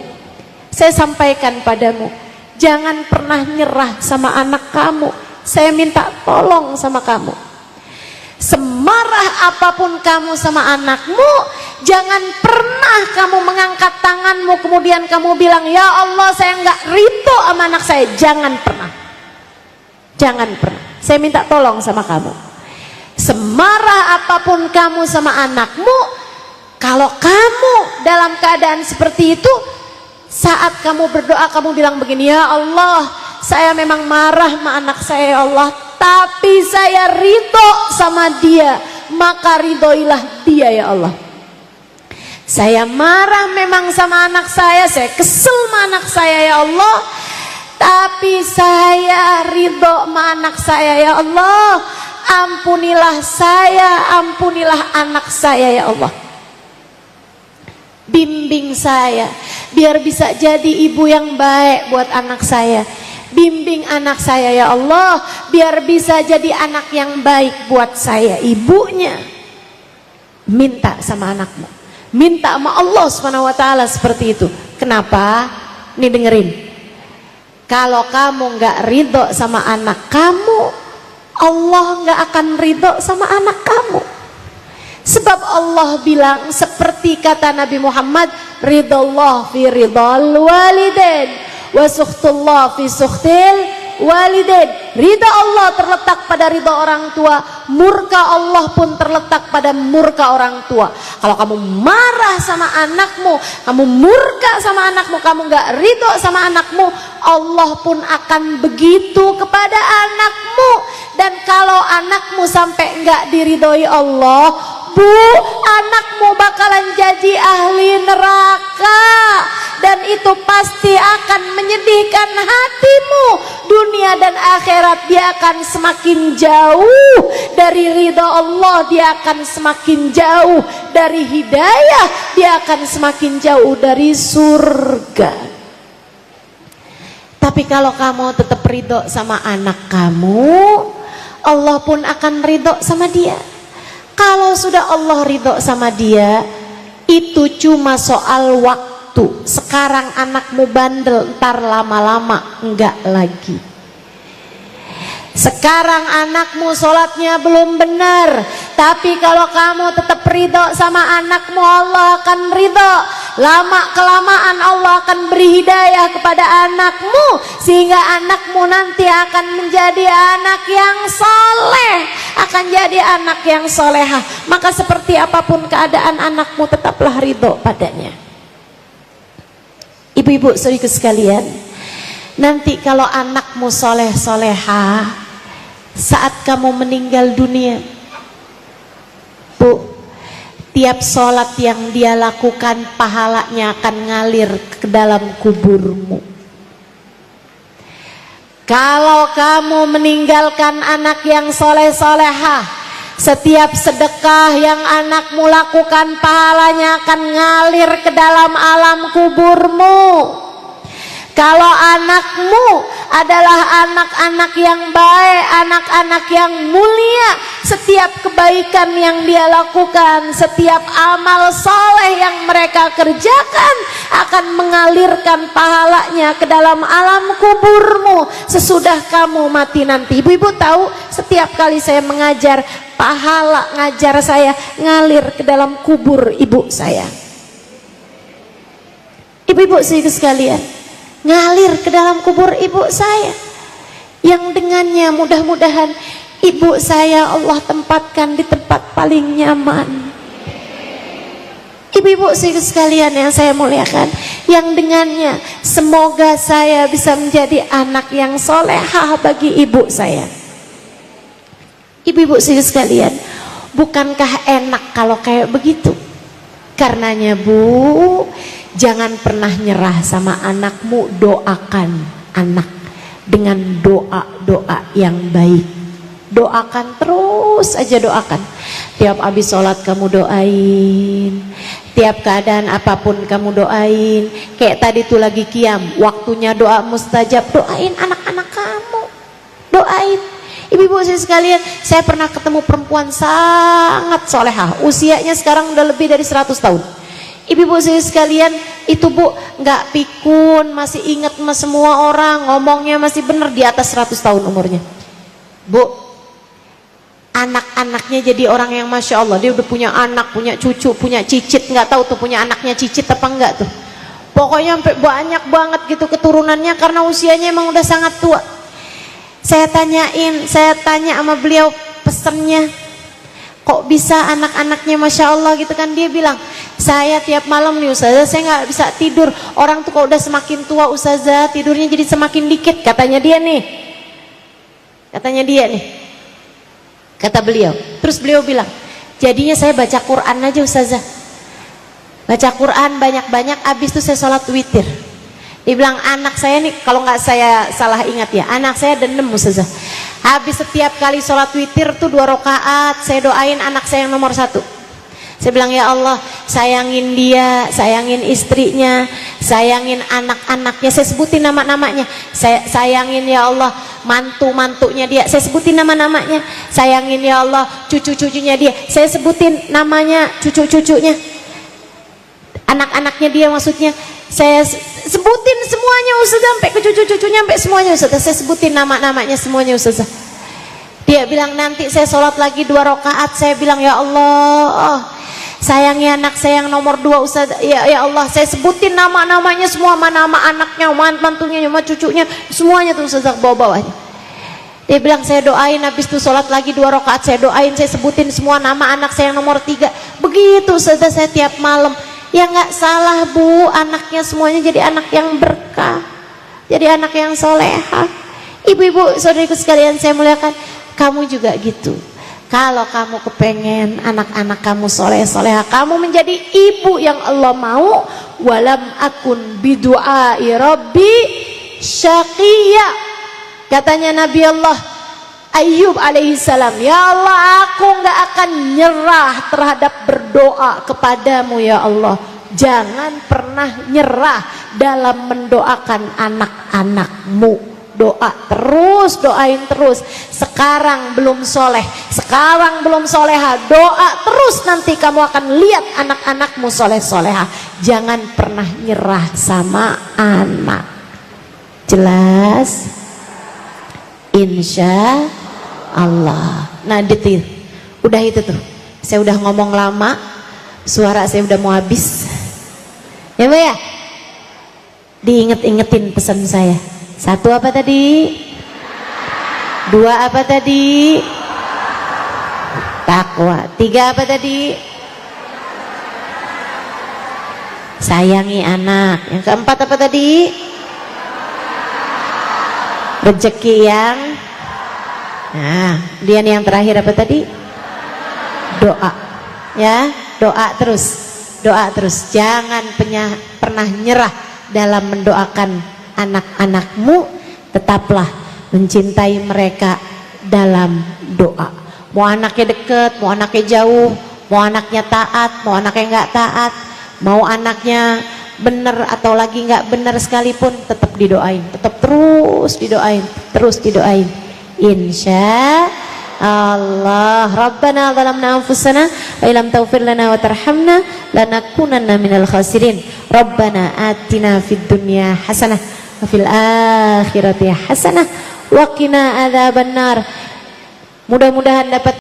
Saya sampaikan padamu, jangan pernah nyerah sama anak kamu. Saya minta tolong sama kamu. Semarah apapun kamu sama anakmu, jangan pernah kamu mengangkat tanganmu kemudian kamu bilang, ya Allah saya nggak ridho sama anak saya. Jangan pernah. Jangan pernah. Saya minta tolong sama kamu. Semarah apapun kamu sama anakmu, kalau kamu dalam keadaan seperti itu, saat kamu berdoa kamu bilang begini, ya Allah saya memang marah sama anak saya ya Allah, tapi saya ridho sama dia, maka ridhoilah dia ya Allah. Saya marah memang sama anak saya kesel sama anak saya ya Allah, tapi saya ridho sama anak saya ya Allah. Ampunilah saya, ampunilah anak saya ya Allah. Bimbing saya biar bisa jadi ibu yang baik buat anak saya. Bimbing anak saya ya Allah biar bisa jadi anak yang baik buat saya, ibunya. Minta sama anakmu, minta sama Allah SWT seperti itu. Kenapa? Nih dengerin, kalau kamu nggak ridho sama anak kamu, Allah nggak akan ridho sama anak kamu. Sebab Allah bilang seperti kata Nabi Muhammad, ridallah fi ridal walidain wa sukhtullah fi sukhtil walidain. Ridha Allah terletak pada ridha orang tua, murka Allah pun terletak pada murka orang tua. Kalau kamu marah sama anakmu, kamu murka sama anakmu, kamu nggak ridho sama anakmu, Allah pun akan begitu kepada anakmu. Dan kalau anakmu sampai nggak diridhoi Allah, Bu, anakmu bakalan jadi ahli neraka, dan itu pasti akan menyedihkan hatimu. Dunia dan akhirat dia akan semakin jauh dari ridha Allah, dia akan semakin jauh dari hidayah, dia akan semakin jauh dari surga. Tapi kalau kamu tetap ridho sama anak kamu, Allah pun akan ridho sama dia. Kalau sudah Allah ridho sama dia, itu cuma soal waktu. Sekarang anakmu bandel, ntar lama-lama enggak lagi. Sekarang anakmu sholatnya belum benar, tapi kalau kamu tetap ridho sama anakmu, Allah akan ridho. Lama kelamaan Allah akan beri hidayah kepada anakmu, sehingga anakmu nanti akan menjadi anak yang soleh, akan jadi anak yang solehah. Maka seperti apapun keadaan anakmu, tetaplah ridho padanya. Ibu-ibu saudaraku sekalian, nanti kalau anakmu soleh solehah, saat kamu meninggal dunia, Bu, tiap sholat yang dia lakukan pahalanya akan ngalir ke dalam kuburmu. Kalau kamu meninggalkan anak yang soleh-solehah, setiap sedekah yang anakmu lakukan pahalanya akan ngalir ke dalam alam kuburmu. Kalau anakmu adalah anak-anak yang baik, anak-anak yang mulia, setiap kebaikan yang dia lakukan, setiap amal soleh yang mereka kerjakan akan mengalirkan pahalanya ke dalam alam kuburmu sesudah kamu mati nanti. Ibu-ibu tahu, setiap kali saya mengajar, pahala ngajar saya ngalir ke dalam kubur ibu saya. Ibu-ibu sekalian, ngalir ke dalam kubur ibu saya, yang dengannya mudah-mudahan ibu saya Allah tempatkan di tempat paling nyaman. Ibu-ibu sekalian yang saya muliakan, yang dengannya semoga saya bisa menjadi anak yang solehah bagi ibu saya. Ibu-ibu sekalian, bukankah enak kalau kayak begitu? Karenanya Bu, jangan pernah nyerah sama anakmu, doakan anak dengan doa-doa yang baik. Doakan terus aja, doakan. Tiap habis sholat kamu doain, tiap keadaan apapun kamu doain. Kayak tadi tuh lagi qiyam, waktunya doa mustajab, doain anak-anak kamu, doain. Ibu-ibu sekalian, saya pernah ketemu perempuan sangat solehah, usianya sekarang udah lebih dari 100 tahun. Ibu-ibu sekalian, itu Bu nggak pikun, masih ingat sama semua orang, ngomongnya masih bener, di atas 100 tahun umurnya. Bu, anak-anaknya jadi orang yang Masya Allah, dia udah punya anak, punya cucu, punya cicit, nggak tahu tuh punya anaknya cicit apa enggak tuh. Pokoknya sampai banyak banget gitu keturunannya karena usianya emang udah sangat tua. Saya tanya sama beliau pesennya, kok bisa anak-anaknya Masya Allah gitu kan. Dia bilang, saya tiap malam nih Ustazah, saya nggak bisa tidur. Orang tuh kalau udah semakin tua Ustazah, tidurnya jadi semakin dikit, katanya dia nih. Kata beliau. Terus beliau bilang, jadinya saya baca Quran aja Ustazah, baca Quran banyak-banyak, abis itu saya sholat witir. Dia bilang, anak saya nih, kalau nggak saya salah ingat ya, anak saya ada 6 Ustazah. Habis setiap kali sholat witir tuh 2 rakaat, saya doain anak saya yang nomor 1. Saya bilang, ya Allah, sayangin dia, sayangin istrinya, sayangin anak-anaknya, saya sebutin nama-namanya. Sayangin ya Allah mantu-mantunya dia, saya sebutin nama-namanya. Sayangin ya Allah cucu-cucunya dia, saya sebutin namanya, cucu-cucunya, anak-anaknya dia maksudnya. Saya sebutin semuanya Ustazah, sampai ke cucu-cucunya, sampai semuanya Ustazah, saya sebutin nama-namanya semuanya Ustazah. Dia bilang, nanti saya sholat lagi 2 rakaat, saya bilang, ya Allah, sayangi anak saya yang nomor 2 Ustazah. Ya Allah, saya sebutin nama-namanya semua, nama anaknya, mantunya, sama cucunya, semuanya tuh Ustazah, bawa-bawanya. Dia bilang, saya doain, habis itu sholat lagi 2 rakaat, saya doain, saya sebutin semua nama anak saya yang nomor 3. Begitu Ustazah saya tiap malam. Ya nggak salah Bu, anaknya semuanya jadi anak yang berkah, jadi anak yang solehah. Ibu-ibu saudariku sekalian saya muliakan, kamu juga gitu. Kalau kamu kepengen anak-anak kamu soleh-solehah, kamu menjadi ibu yang Allah mau. Walam akun bidu'ai rabbi syaqiyya, katanya Nabi Allah Ayyub alaihissalam, ya Allah, aku nggak akan nyerah terhadap berdoa kepadamu ya Allah. Jangan pernah nyerah dalam mendoakan anak-anakmu. Doa terus, doain terus. Sekarang belum soleh, sekarang belum soleha, doa terus, nanti kamu akan lihat anak-anakmu soleh-soleha. Jangan pernah nyerah sama anak. Jelas? Insya Allah. Nah detil, udah itu tuh, saya udah ngomong lama, suara saya udah mau habis ya Bu ya. Diinget-ingetin pesan saya. 1 apa tadi? 2 apa tadi? Takwa. 3 apa tadi? Sayangi anak. Yang keempat apa tadi? Rezeki yang, nah dia yang terakhir apa tadi? Doa. Ya, doa terus, doa terus. Jangan pernah nyerah dalam mendoakan anak-anakmu. Tetaplah mencintai mereka dalam doa. Mau anaknya deket, mau anaknya jauh, mau anaknya taat, mau anaknya nggak taat, mau anaknya bener atau lagi nggak bener sekalipun, tetap didoain, tetap terus didoain, terus didoain. Insya Allah. Rabbana zalamna anfusana wa illam taghfir lana wa tarhamna lanakunanna minal khasirin. Rabbana atina fid dunya hasanah wa fil akhirati hasanah wa qina adzabannar. Mudah-mudahan dapat